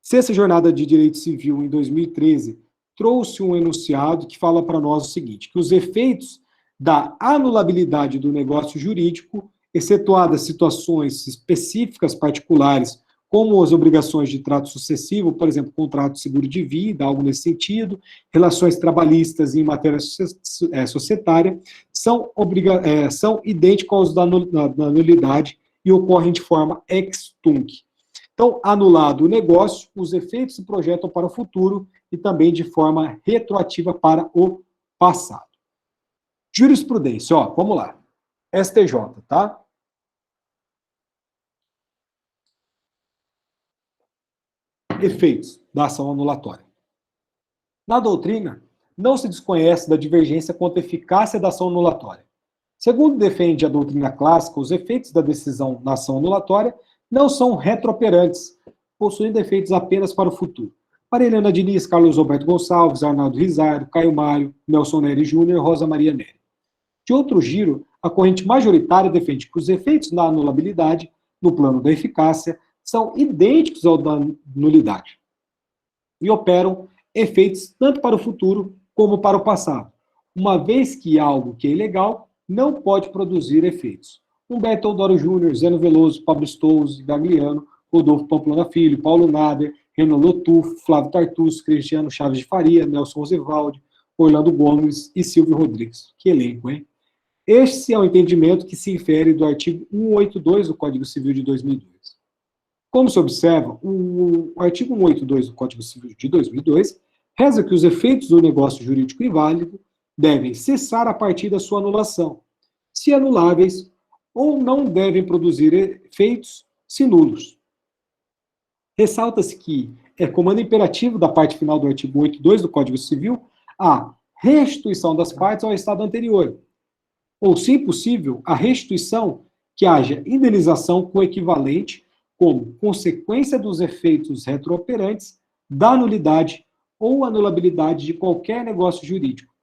A: Sexta Jornada de Direito Civil, em 2013, trouxe um enunciado que fala para nós o seguinte, que os efeitos da anulabilidade do negócio jurídico, excetuadas situações específicas particulares, como as obrigações de trato sucessivo, por exemplo, contrato de seguro de vida, algo nesse sentido, relações trabalhistas em matéria societária, são idênticos aos da nulidade e ocorrem de forma ex tunc. Então, anulado o negócio, os efeitos se projetam para o futuro e também de forma retroativa para o passado. Jurisprudência, ó, vamos lá. STJ, tá? Efeitos da ação anulatória. Na doutrina, não se desconhece da divergência quanto à eficácia da ação anulatória. Segundo defende a doutrina clássica, os efeitos da decisão na ação anulatória não são retrooperantes, possuindo efeitos apenas para o futuro. Maria Helena Diniz, Carlos Roberto Gonçalves, Arnaldo Rizário, Caio Mário, Nelson Nery Júnior, Rosa Maria Nery. De outro giro, a corrente majoritária defende que os efeitos da anulabilidade, no plano da eficácia, são idênticos ao da nulidade e operam efeitos tanto para o futuro como para o passado, uma vez que algo que é ilegal não pode produzir efeitos. Humberto Teodoro Júnior, Zeno Veloso, Pablo Stouze, Gagliano, Rodolfo Pamplona Filho, Paulo Nader, Renan Lotufo, Flávio Tartusso, Cristiano Chaves de Faria, Nelson Rosevaldi, Orlando Gomes e Silvio Rodrigues. Que elenco, hein? Este é o entendimento que se infere do artigo 182 do Código Civil de 2002. Como se observa, o artigo 182 do Código Civil de 2002 reza que os efeitos do negócio jurídico inválido devem cessar a partir da sua anulação, se anuláveis, ou não devem produzir efeitos se nulos. Ressalta-se que é comando imperativo da parte final do artigo 182 do Código Civil a restituição das partes ao estado anterior, ou, se possível, a restituição que haja indenização coequivalente como consequência dos efeitos retrooperantes da nulidade ou anulabilidade de qualquer negócio jurídico.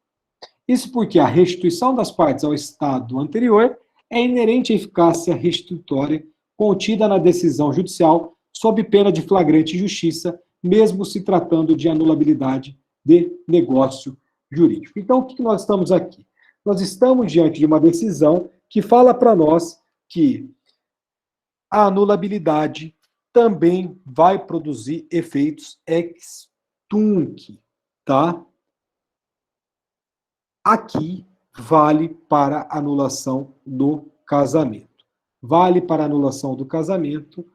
A: Isso porque a restituição das partes ao estado anterior é inerente à eficácia restitutória contida na decisão judicial sob pena de flagrante injustiça, mesmo se tratando de anulabilidade de negócio jurídico. Então, o que nós estamos aqui? Nós estamos diante de uma decisão que fala para nós que a anulabilidade também vai produzir efeitos ex tunc, tá? Aqui vale para a anulação do casamento. Vale para a anulação do casamento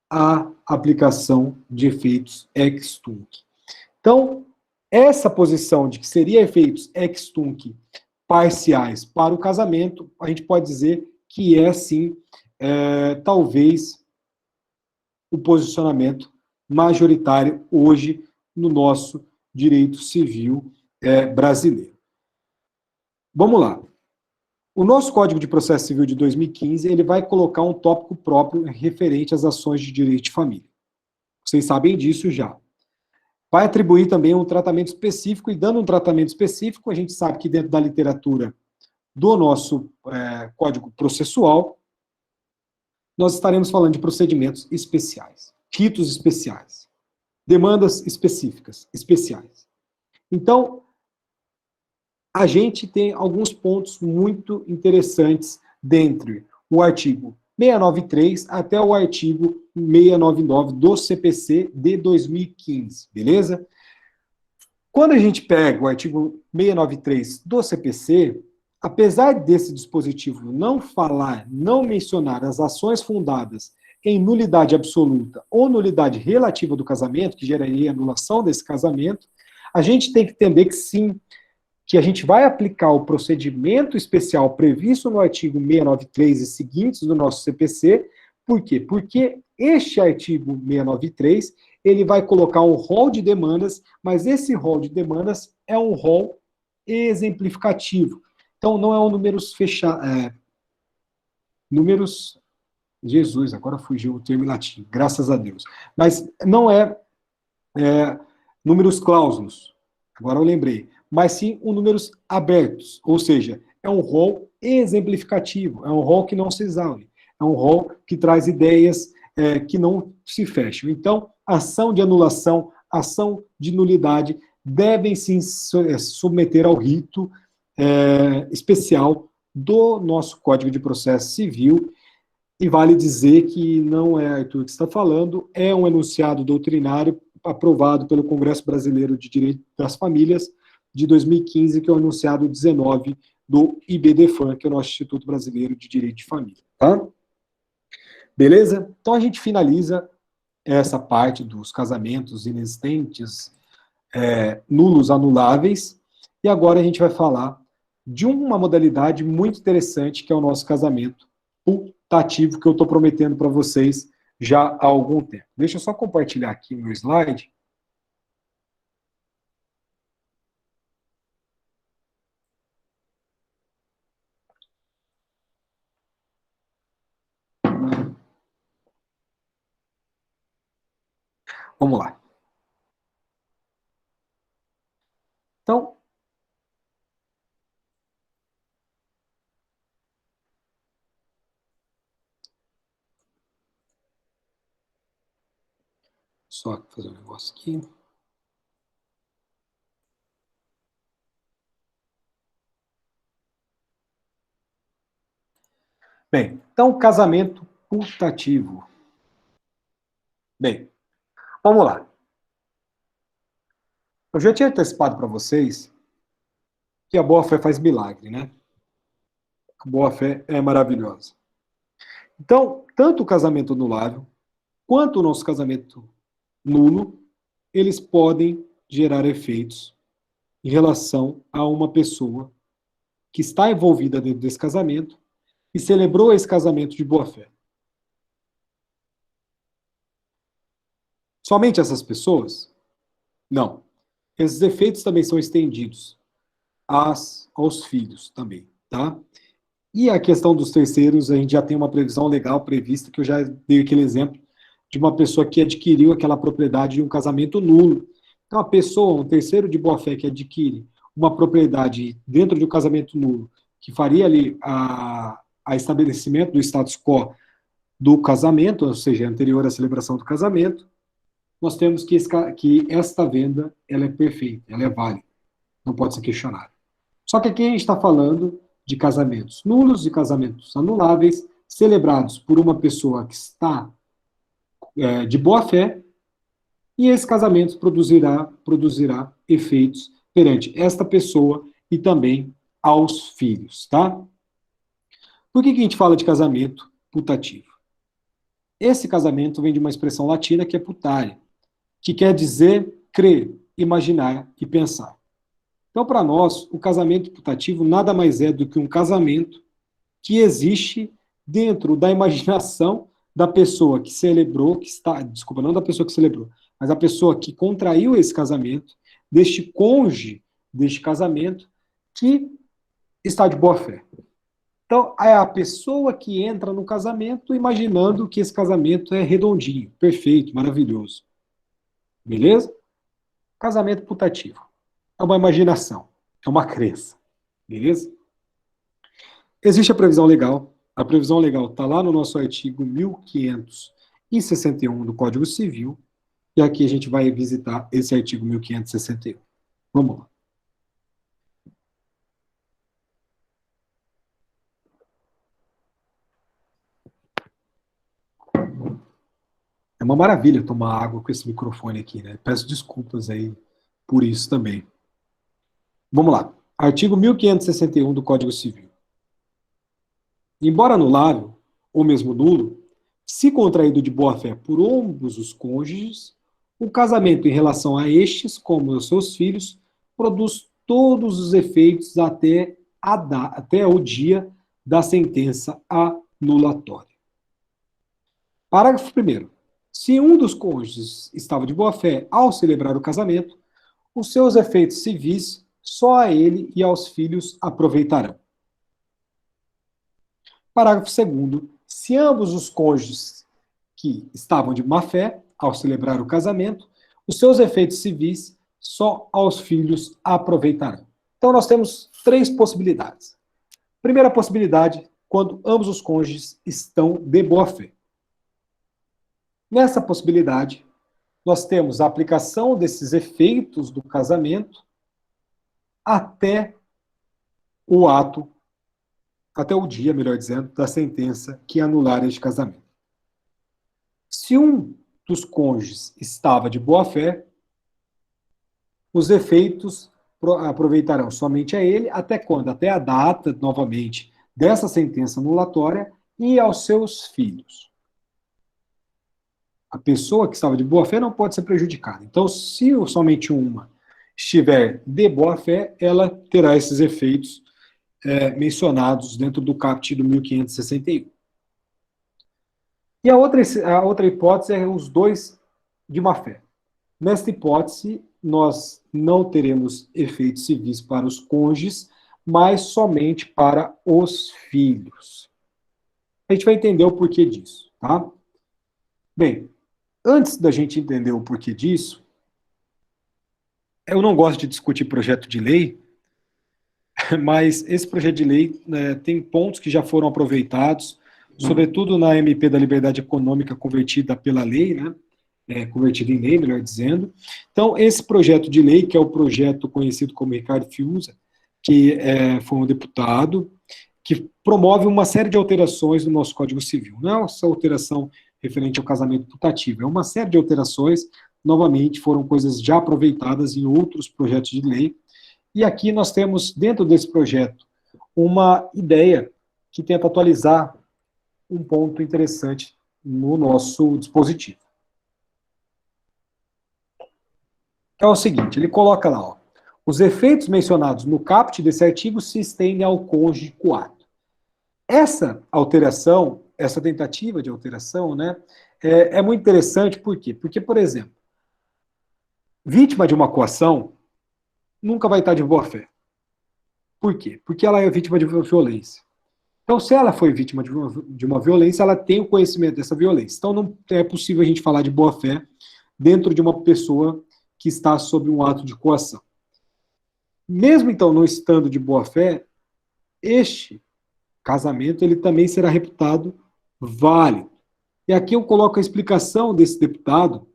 A: a aplicação de efeitos ex tunc. Então, essa posição de que seria efeitos ex tunc parciais para o casamento, a gente pode dizer que é, sim, talvez o posicionamento majoritário hoje no nosso direito civil brasileiro. Vamos lá. O nosso Código de Processo Civil de 2015, ele vai colocar um tópico próprio referente às ações de direito de família. Vocês sabem disso já. Vai atribuir também um tratamento específico, e dando um tratamento específico, a gente sabe que dentro da literatura do nosso Código Processual, nós estaremos falando de procedimentos especiais, ritos especiais, demandas específicas, especiais. Então, a gente tem alguns pontos muito interessantes dentre o artigo 693 até o artigo 699 do CPC de 2015, beleza? Quando a gente pega o artigo 693 do CPC, apesar desse dispositivo não falar, não mencionar as ações fundadas em nulidade absoluta ou nulidade relativa do casamento, que geraria anulação desse casamento, a gente tem que entender que sim, que a gente vai aplicar o procedimento especial previsto no artigo 693 e seguintes do nosso CPC. Por quê? Porque este artigo 693, ele vai colocar um rol de demandas, mas esse rol de demandas é um rol exemplificativo. Então, não é um números fechados. Números. Jesus, agora fugiu o termo em latim, graças a Deus. Mas não é números clausos, agora eu lembrei. Mas sim um números abertos, ou seja, é um rol exemplificativo, é um rol que não se exaure, é um rol que traz ideias que não se fecham. Então, ação de anulação, ação de nulidade, devem se submeter ao rito especial do nosso Código de Processo Civil, e vale dizer que não é Arthur que está falando, é um enunciado doutrinário aprovado pelo Congresso Brasileiro de Direito das Famílias de 2015, que é o enunciado 19 do IBDFAM, que é o nosso Instituto Brasileiro de Direito de Família. Tá? Beleza? Então a gente finaliza essa parte dos casamentos inexistentes, nulos, anuláveis, e agora a gente vai falar de uma modalidade muito interessante, que é o nosso casamento putativo, que eu estou prometendo para vocês já há algum tempo. Deixa eu só compartilhar aqui meu slide. Vamos lá. Então, só fazer um negócio aqui. Bem, então, casamento putativo. Bem, vamos lá. Eu já tinha antecipado para vocês que a boa-fé faz milagre, né? A boa-fé é maravilhosa. Então, tanto o casamento anulável, quanto o nosso casamento nulo, eles podem gerar efeitos em relação a uma pessoa que está envolvida dentro desse casamento e celebrou esse casamento de boa-fé. Somente essas pessoas? Não. Esses efeitos também são estendidos aos filhos também, tá? E a questão dos terceiros, a gente já tem uma previsão legal prevista, que eu já dei aquele exemplo de uma pessoa que adquiriu aquela propriedade de um casamento nulo. Então, a pessoa, um terceiro de boa-fé que adquire uma propriedade dentro de um casamento nulo, que faria ali a estabelecimento do status quo do casamento, ou seja, anterior à celebração do casamento, nós temos que esta venda ela é perfeita, ela é válida, não pode ser questionada. Só que aqui a gente está falando de casamentos nulos e casamentos anuláveis, celebrados por uma pessoa que está de boa fé, e esse casamento produzirá efeitos perante esta pessoa e também aos filhos, tá? Por que a gente fala de casamento putativo? Esse casamento vem de uma expressão latina que é putare, que quer dizer crer, imaginar e pensar. Então, para nós, o casamento putativo nada mais é do que um casamento que existe dentro da imaginação da pessoa que celebrou, desculpa, não da pessoa que celebrou, mas a pessoa que contraiu esse casamento, deste cônjuge deste casamento, que está de boa fé. Então, é a pessoa que entra no casamento imaginando que esse casamento é redondinho, perfeito, maravilhoso. Beleza? Casamento putativo. É uma imaginação, é uma crença. Beleza? Existe a previsão legal. A previsão legal está lá no nosso artigo 1561 do Código Civil. E aqui a gente vai visitar esse artigo 1561. Vamos lá. É uma maravilha tomar água com esse microfone aqui, né? Peço desculpas aí por isso também. Vamos lá. Artigo 1561 do Código Civil. Embora anulável, ou mesmo nulo, se contraído de boa-fé por ambos os cônjuges, o casamento em relação a estes, como aos seus filhos, produz todos os efeitos até o dia da sentença anulatória. Parágrafo 1º. Se um dos cônjuges estava de boa-fé ao celebrar o casamento, os seus efeitos civis só a ele e aos filhos aproveitarão. Parágrafo 2º. Se ambos os cônjuges que estavam de má-fé ao celebrar o casamento, os seus efeitos civis só aos filhos aproveitarão. Então nós temos 3 possibilidades. Primeira possibilidade, quando ambos os cônjuges estão de boa-fé. Nessa possibilidade, nós temos a aplicação desses efeitos do casamento até o ato, até o dia, melhor dizendo, da sentença que anular este casamento. Se um dos cônjuges estava de boa-fé, os efeitos aproveitarão somente a ele, até quando? Até a data, novamente, dessa sentença anulatória e aos seus filhos. A pessoa que estava de boa-fé não pode ser prejudicada. Então, se somente uma estiver de boa-fé, ela terá esses efeitos mencionados dentro do caput do 1561. E a outra hipótese é os dois de má-fé. Nesta hipótese, nós não teremos efeitos civis para os cônjuges, mas somente para os filhos. A gente vai entender o porquê disso, tá? Bem, antes da gente entender o porquê disso, eu não gosto de discutir projeto de lei, mas esse projeto de lei tem pontos que já foram aproveitados, sobretudo na MP da Liberdade Econômica convertida pela lei, né? Convertida em lei, melhor dizendo. Então, esse projeto de lei, que é o projeto conhecido como Ricardo Fiuza, que foi um deputado, que promove uma série de alterações no nosso Código Civil. Não é essa alteração referente ao casamento putativo, é uma série de alterações, novamente, foram coisas já aproveitadas em outros projetos de lei, e aqui nós temos, dentro desse projeto, uma ideia que tenta atualizar um ponto interessante no nosso dispositivo. É o seguinte, ele coloca lá, ó, os efeitos mencionados no caput desse artigo se estendem ao cônjuge coato. Essa alteração, essa tentativa de alteração, né, é muito interessante, por quê? Porque, por exemplo, vítima de uma coação nunca vai estar de boa-fé. Por quê? Porque ela é vítima de violência. Então, se ela foi vítima de uma violência, ela tem o conhecimento dessa violência. Então, não é possível a gente falar de boa-fé dentro de uma pessoa que está sob um ato de coação. Mesmo, então, não estando de boa-fé, este casamento ele também será reputado válido. E aqui eu coloco a explicação desse deputado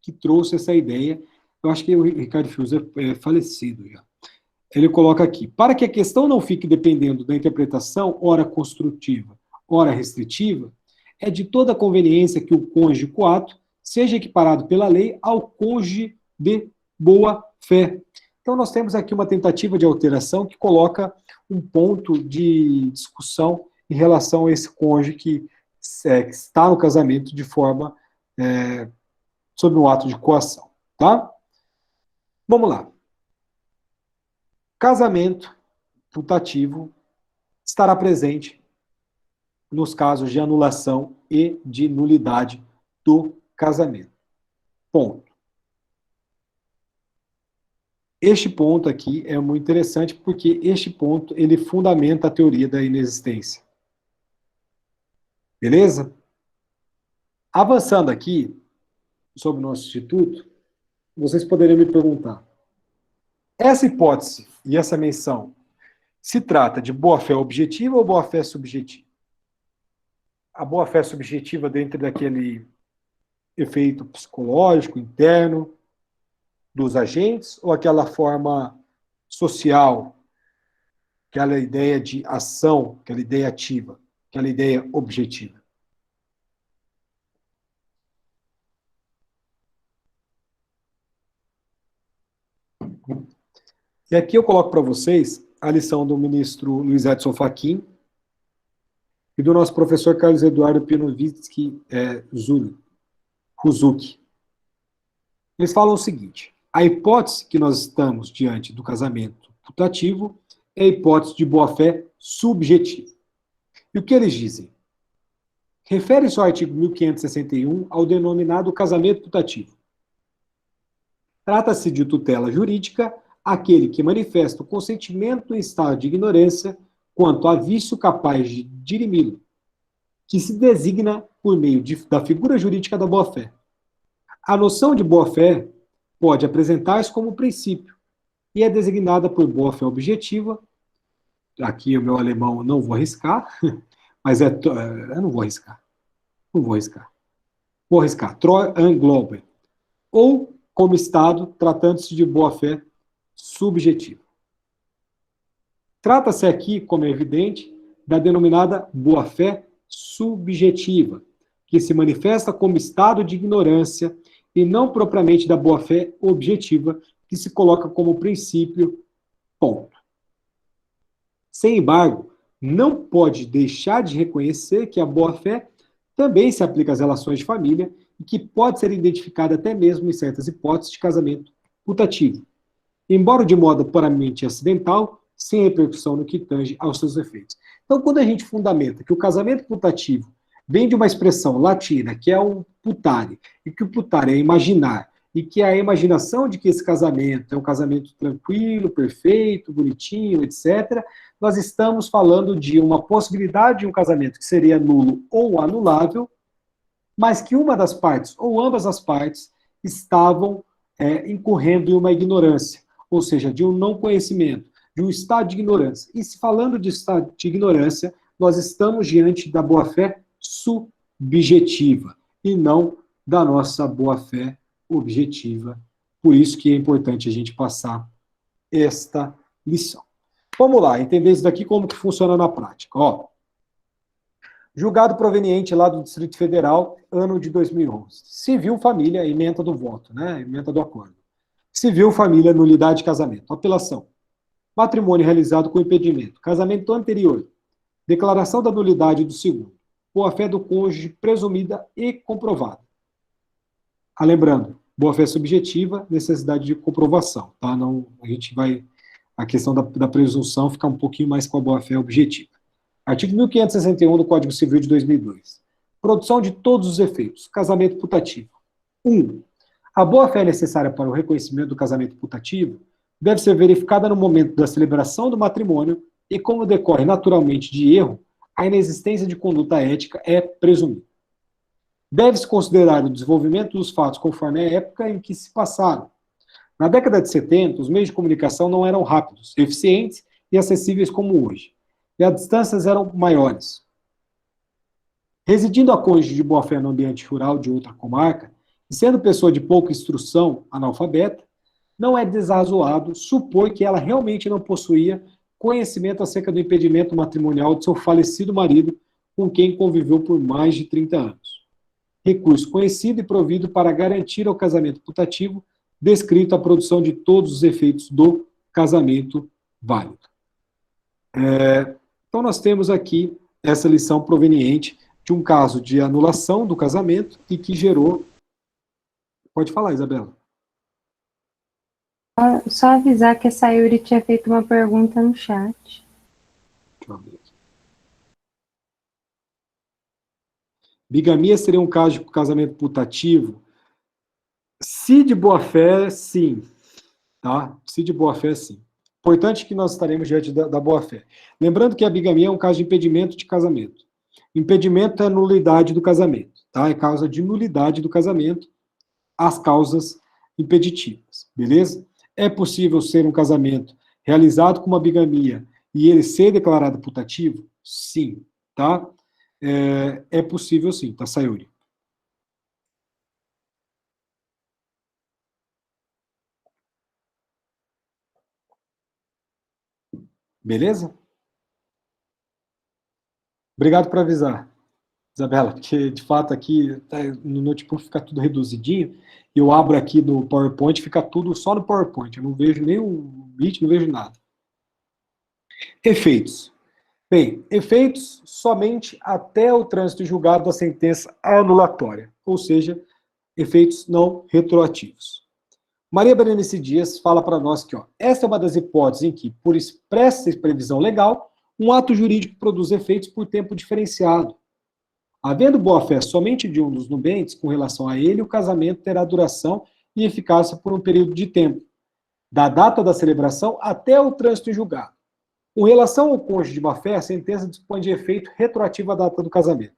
A: que trouxe essa ideia. Eu acho que o Ricardo Fiuza é falecido já. Ele coloca aqui, para que a questão não fique dependendo da interpretação, ora construtiva, ora restritiva, é de toda conveniência que o cônjuge coato seja equiparado pela lei ao cônjuge de boa-fé. Então, nós temos aqui uma tentativa de alteração que coloca um ponto de discussão em relação a esse cônjuge que está no casamento de forma sob um ato de coação, tá? Vamos lá. Casamento putativo estará presente nos casos de anulação e de nulidade do casamento. Ponto. Este ponto aqui é muito interessante porque este ponto ele fundamenta a teoria da inexistência. Beleza? Avançando aqui sobre o nosso instituto, vocês poderiam me perguntar: essa hipótese e essa menção se trata de boa-fé objetiva ou boa-fé subjetiva? A boa-fé subjetiva dentro daquele efeito psicológico interno dos agentes ou aquela forma social, aquela ideia de ação, aquela ideia ativa, aquela ideia objetiva? E aqui eu coloco para vocês a lição do ministro Luiz Edson Fachin e do nosso professor Carlos Eduardo Pinovitsky Ruzuki. Eles falam o seguinte: a hipótese que nós estamos diante do casamento putativo é a hipótese de boa-fé subjetiva. E o que eles dizem? Refere-se ao artigo 1561 ao denominado casamento putativo. Trata-se de tutela jurídica aquele que manifesta o consentimento em estado de ignorância quanto a vício capaz de dirimi-lo, que se designa por meio da figura jurídica da boa-fé. A noção de boa-fé pode apresentar-se como princípio e é designada por boa-fé objetiva. Aqui o meu alemão não vou arriscar, mas eu não vou arriscar. Não vou arriscar. Vou arriscar. Treu an Glauben. ou como estado, tratando-se de boa-fé subjetiva. Trata-se aqui, como é evidente, da denominada boa-fé subjetiva, que se manifesta como estado de ignorância e não propriamente da boa-fé objetiva, que se coloca como princípio, ponto. Sem embargo, não pode deixar de reconhecer que a boa-fé também se aplica às relações de família e que pode ser identificada até mesmo em certas hipóteses de casamento putativo, embora de modo puramente acidental, sem repercussão no que tange aos seus efeitos. Então, quando a gente fundamenta que o casamento putativo vem de uma expressão latina, que é o putare, e que o putare é imaginar, e que a imaginação de que esse casamento é um casamento tranquilo, perfeito, bonitinho, etc., nós estamos falando de uma possibilidade de um casamento que seria nulo ou anulável, mas que uma das partes, ou ambas as partes, estavam incorrendo em uma ignorância, ou seja, de um não conhecimento, de um estado de ignorância. E se falando de estado de ignorância, nós estamos diante da boa-fé subjetiva, e não da nossa boa-fé objetiva. Por isso que é importante a gente passar esta lição. Vamos lá, entender isso daqui como que funciona na prática. Ó, julgado proveniente lá do Distrito Federal, ano de 2011. Civil, família, ementa do voto, né? Ementa do acordo. Civil, família, nulidade de casamento. Apelação. Matrimônio realizado com impedimento. Casamento anterior. Declaração da nulidade do segundo. Boa-fé do cônjuge presumida e comprovada. Ah, lembrando, boa-fé subjetiva, necessidade de comprovação, tá? Não, a gente vai... A questão da presunção fica um pouquinho mais com a boa-fé objetiva. Artigo 1561 do Código Civil de 2002. Produção de todos os efeitos. Casamento putativo. 1. A boa-fé necessária para o reconhecimento do casamento putativo deve ser verificada no momento da celebração do matrimônio e, como decorre naturalmente de erro, a inexistência de conduta ética é presumida. Deve-se considerar o desenvolvimento dos fatos conforme a época em que se passaram. Na década de 70, os meios de comunicação não eram rápidos, eficientes e acessíveis como hoje, e as distâncias eram maiores. Residindo a cônjuge de boa-fé no ambiente rural de outra comarca, e sendo pessoa de pouca instrução, analfabeta, não é desrazoado supor que ela realmente não possuía conhecimento acerca do impedimento matrimonial de seu falecido marido, com quem conviveu por mais de 30 anos. Recurso conhecido e provido para garantir ao casamento putativo descrito a produção de todos os efeitos do casamento válido. Então, nós temos aqui essa lição proveniente de um caso de anulação do casamento e que gerou... Pode falar, Isabela.
B: Só avisar que a Sayuri tinha feito uma pergunta no chat.
A: Deixa eu abrir aqui. Bigamia seria um caso de casamento putativo? Se de boa-fé, sim. Tá? Se de boa-fé, sim. Importante que nós estaremos diante da boa-fé. Lembrando que a bigamia é um caso de impedimento de casamento. Impedimento é nulidade do casamento. Tá? É causa de nulidade do casamento, as causas impeditivas. Beleza? É possível ser um casamento realizado com uma bigamia e ele ser declarado putativo? Sim. Tá? É possível sim, tá, Sayuri? Beleza? Obrigado por avisar, Isabela, porque de fato aqui no notebook fica tudo reduzidinho, e eu abro aqui no PowerPoint, fica tudo só no PowerPoint, eu não vejo nem o vídeo, não vejo nada. Efeitos. Bem, efeitos somente até o trânsito julgado da sentença anulatória, ou seja, efeitos não retroativos. Maria Berenice Dias fala para nós que esta é uma das hipóteses em que, por expressa previsão legal, um ato jurídico produz efeitos por tempo diferenciado. Havendo boa-fé somente de um dos nubentes com relação a ele, o casamento terá duração e eficácia por um período de tempo, da data da celebração até o trânsito em julgado. Com relação ao cônjuge de boa-fé, a sentença dispõe de efeito retroativo à data do casamento.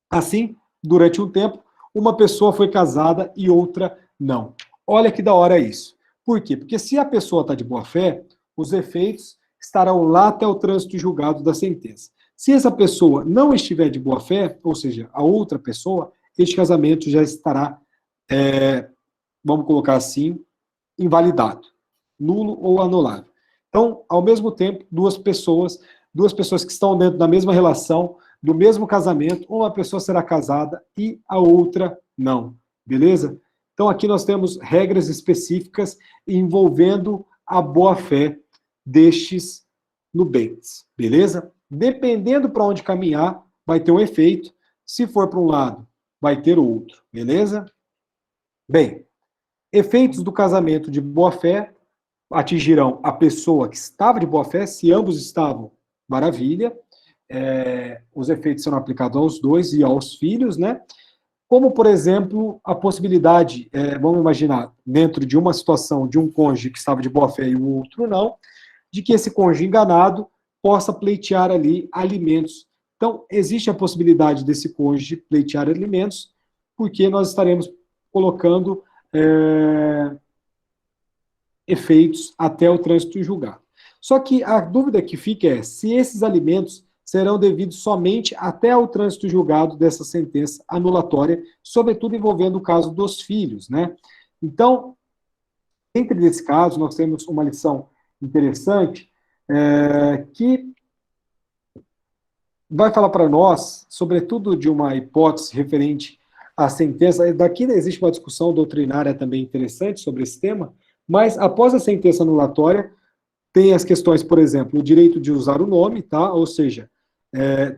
A: Assim, durante um tempo, uma pessoa foi casada e outra não. Olha que da hora isso. Por quê? Porque se a pessoa está de boa-fé, os efeitos estarão lá até o trânsito julgado da sentença. Se essa pessoa não estiver de boa-fé, ou seja, a outra pessoa, este casamento já estará vamos colocar assim, invalidado, nulo ou anulável. Então, ao mesmo tempo, duas pessoas que estão dentro da mesma relação, do mesmo casamento, uma pessoa será casada e a outra não, beleza? Então, aqui nós temos regras específicas envolvendo a boa-fé destes nubentes, beleza? Dependendo para onde caminhar, vai ter um efeito. Se for para um lado, vai ter outro, beleza? Bem, efeitos do casamento de boa-fé atingirão a pessoa que estava de boa-fé, se ambos estavam, maravilha. Os efeitos serão aplicados aos dois e aos filhos, né? Como, por exemplo, a possibilidade, vamos imaginar, dentro de uma situação de um cônjuge que estava de boa-fé e o outro não, de que esse cônjuge enganado possa pleitear ali alimentos. Então, existe a possibilidade desse cônjuge pleitear alimentos, porque nós estaremos colocando efeitos até o trânsito julgado. Só que a dúvida que fica é se esses alimentos serão devidos somente até o trânsito julgado dessa sentença anulatória, sobretudo envolvendo o caso dos filhos, né? Então, dentro desse caso, nós temos uma lição interessante que vai falar para nós, sobretudo de uma hipótese referente à sentença. Daqui existe uma discussão doutrinária também interessante sobre esse tema, mas após a sentença anulatória, tem as questões, por exemplo, o direito de usar o nome, tá? Ou seja,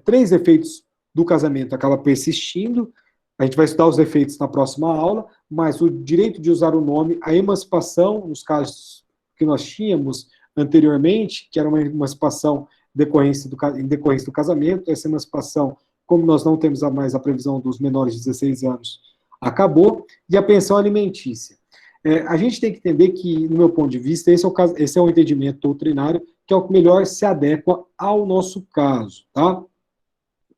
A: 3 efeitos do casamento acaba persistindo. A gente vai estudar os efeitos na próxima aula, mas o direito de usar o nome, a emancipação, nos casos que nós tínhamos anteriormente, que era uma emancipação em decorrência do casamento, essa emancipação, como nós não temos mais a previsão dos menores de 16 anos, acabou, e a pensão alimentícia. A gente tem que entender que, no meu ponto de vista, esse é um entendimento doutrinário que é o que melhor se adequa ao nosso caso, tá?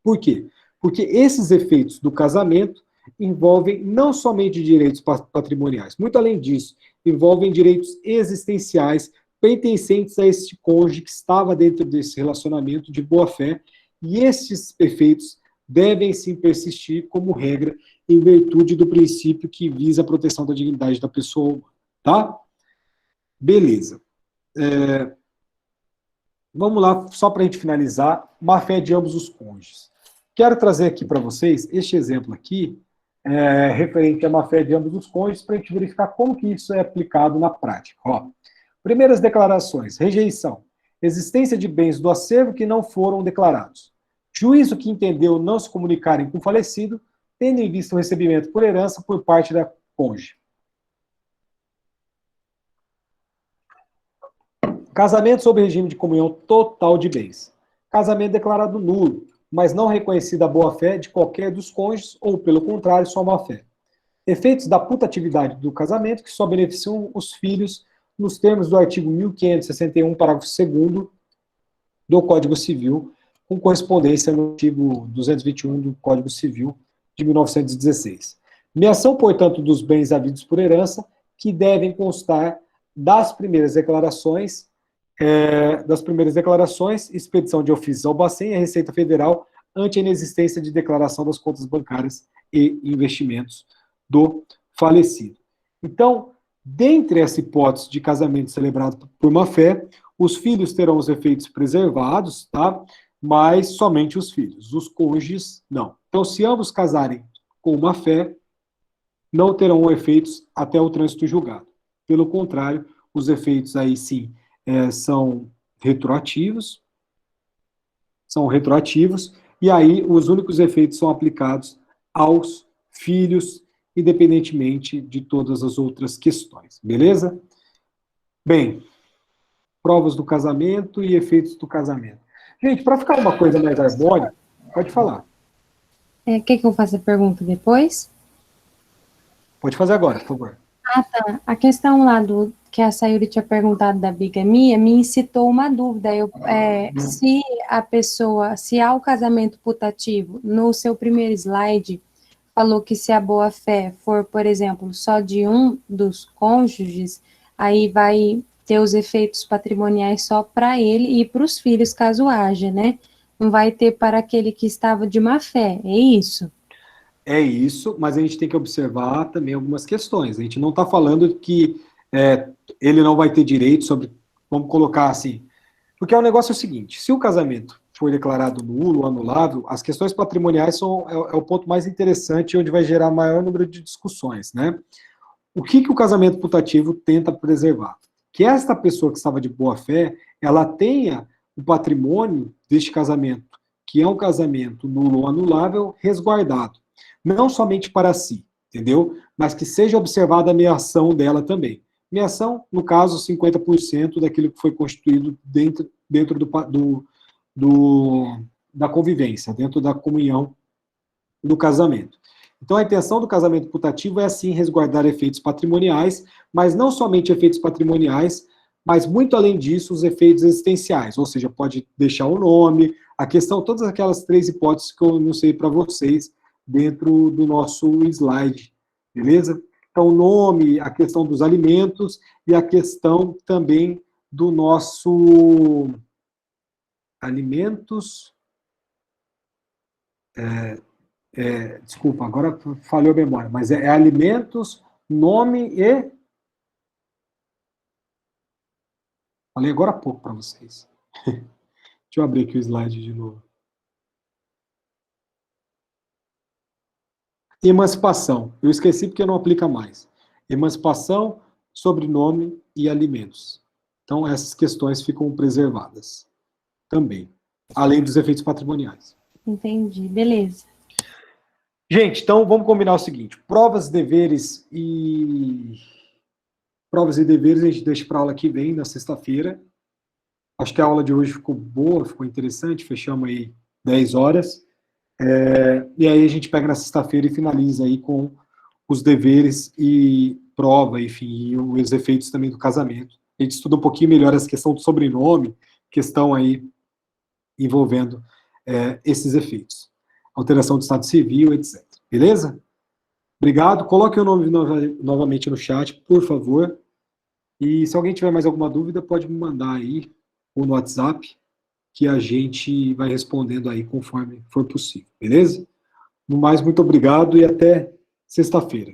A: Por quê? Porque esses efeitos do casamento envolvem não somente direitos patrimoniais, muito além disso, envolvem direitos existenciais pertencentes a este cônjuge que estava dentro desse relacionamento de boa-fé, e esses efeitos devem sim persistir como regra em virtude do princípio que visa a proteção da dignidade da pessoa humana, tá? Beleza. Vamos lá, só para a gente finalizar, má-fé de ambos os cônjuges. Quero trazer aqui para vocês este exemplo aqui, referente à má-fé de ambos os cônjuges, para a gente verificar como que isso é aplicado na prática. Ó, primeiras declarações: rejeição, existência de bens do acervo que não foram declarados, juízo que entendeu não se comunicarem com o falecido, tendo em vista o recebimento por herança por parte da cônjuge. Casamento sob regime de comunhão total de bens. Casamento declarado nulo, mas não reconhecida a boa-fé de qualquer dos cônjuges, ou, pelo contrário, só má-fé. Efeitos da putatividade do casamento que só beneficiam os filhos nos termos do artigo 1561, parágrafo 2º do Código Civil, com correspondência no artigo 221 do Código Civil de 1916. Meação, portanto, dos bens havidos por herança, que devem constar das primeiras declarações, expedição de ofícios ao Bacen e à Receita Federal ante a inexistência de declaração das contas bancárias e investimentos do falecido. Então, dentre essa hipótese de casamento celebrado por má-fé, os filhos terão os efeitos preservados, tá? Mas somente os filhos, os cônjuges não. Então, se ambos casarem com má-fé, não terão efeitos até o trânsito julgado. Pelo contrário, os efeitos aí sim são retroativos, e aí os únicos efeitos são aplicados aos filhos, independentemente de todas as outras questões, beleza? Bem, provas do casamento e efeitos do casamento. Gente, para ficar uma coisa mais harmônica, pode falar.
B: Quer que eu faça a pergunta depois?
A: Pode fazer agora, por favor.
B: Ah, tá. A questão lá que a Sayuri tinha perguntado da bigamia me incitou uma dúvida. Se a pessoa, se há o casamento putativo, no seu primeiro slide, falou que se a boa-fé for, por exemplo, só de um dos cônjuges, aí vai ter os efeitos patrimoniais só para ele e para os filhos, caso haja, né? Não vai ter para aquele que estava de má-fé, é isso?
A: É isso, mas a gente tem que observar também algumas questões. A gente não está falando que ele não vai ter direito sobre, vamos colocar assim, porque o negócio é o seguinte, se o casamento for declarado nulo ou anulável, as questões patrimoniais é o ponto mais interessante, onde vai gerar maior número de discussões, né? O que o casamento putativo tenta preservar? Que esta pessoa que estava de boa fé, ela tenha o patrimônio deste casamento, que é um casamento nulo ou anulável, resguardado. Não somente para si, entendeu? Mas que seja observada a meação dela também. Meação, no caso, 50% daquilo que foi constituído dentro da convivência, dentro da comunhão do casamento. Então, a intenção do casamento putativo é, sim, resguardar efeitos patrimoniais, mas não somente efeitos patrimoniais, mas, muito além disso, os efeitos existenciais, ou seja, pode deixar o nome, a questão, todas aquelas 3 hipóteses que eu anunciei para vocês dentro do nosso slide, beleza? Então, o nome, a questão dos alimentos e a questão também do nosso alimentos... desculpa, agora falhou a memória, mas é alimentos, nome e... Falei agora há pouco para vocês. Deixa eu abrir aqui o slide de novo. Emancipação. Eu esqueci porque não aplica mais. Emancipação, sobrenome e alimentos. Então, essas questões ficam preservadas também, além dos efeitos patrimoniais.
B: Entendi, beleza.
A: Gente, então vamos combinar o seguinte, provas, deveres e deveres a gente deixa para a aula que vem, na sexta-feira. Acho que a aula de hoje ficou boa, ficou interessante, fechamos aí 10 horas. E aí a gente pega na sexta-feira e finaliza aí com os deveres e prova, enfim, e os efeitos também do casamento. A gente estuda um pouquinho melhor essa questão do sobrenome, questão aí envolvendo esses efeitos. Alteração do Estado Civil, etc. Beleza? Obrigado. Coloque o nome novamente no chat, por favor. E se alguém tiver mais alguma dúvida, pode me mandar aí, ou no WhatsApp, que a gente vai respondendo aí conforme for possível. Beleza? No mais, muito obrigado e até sexta-feira.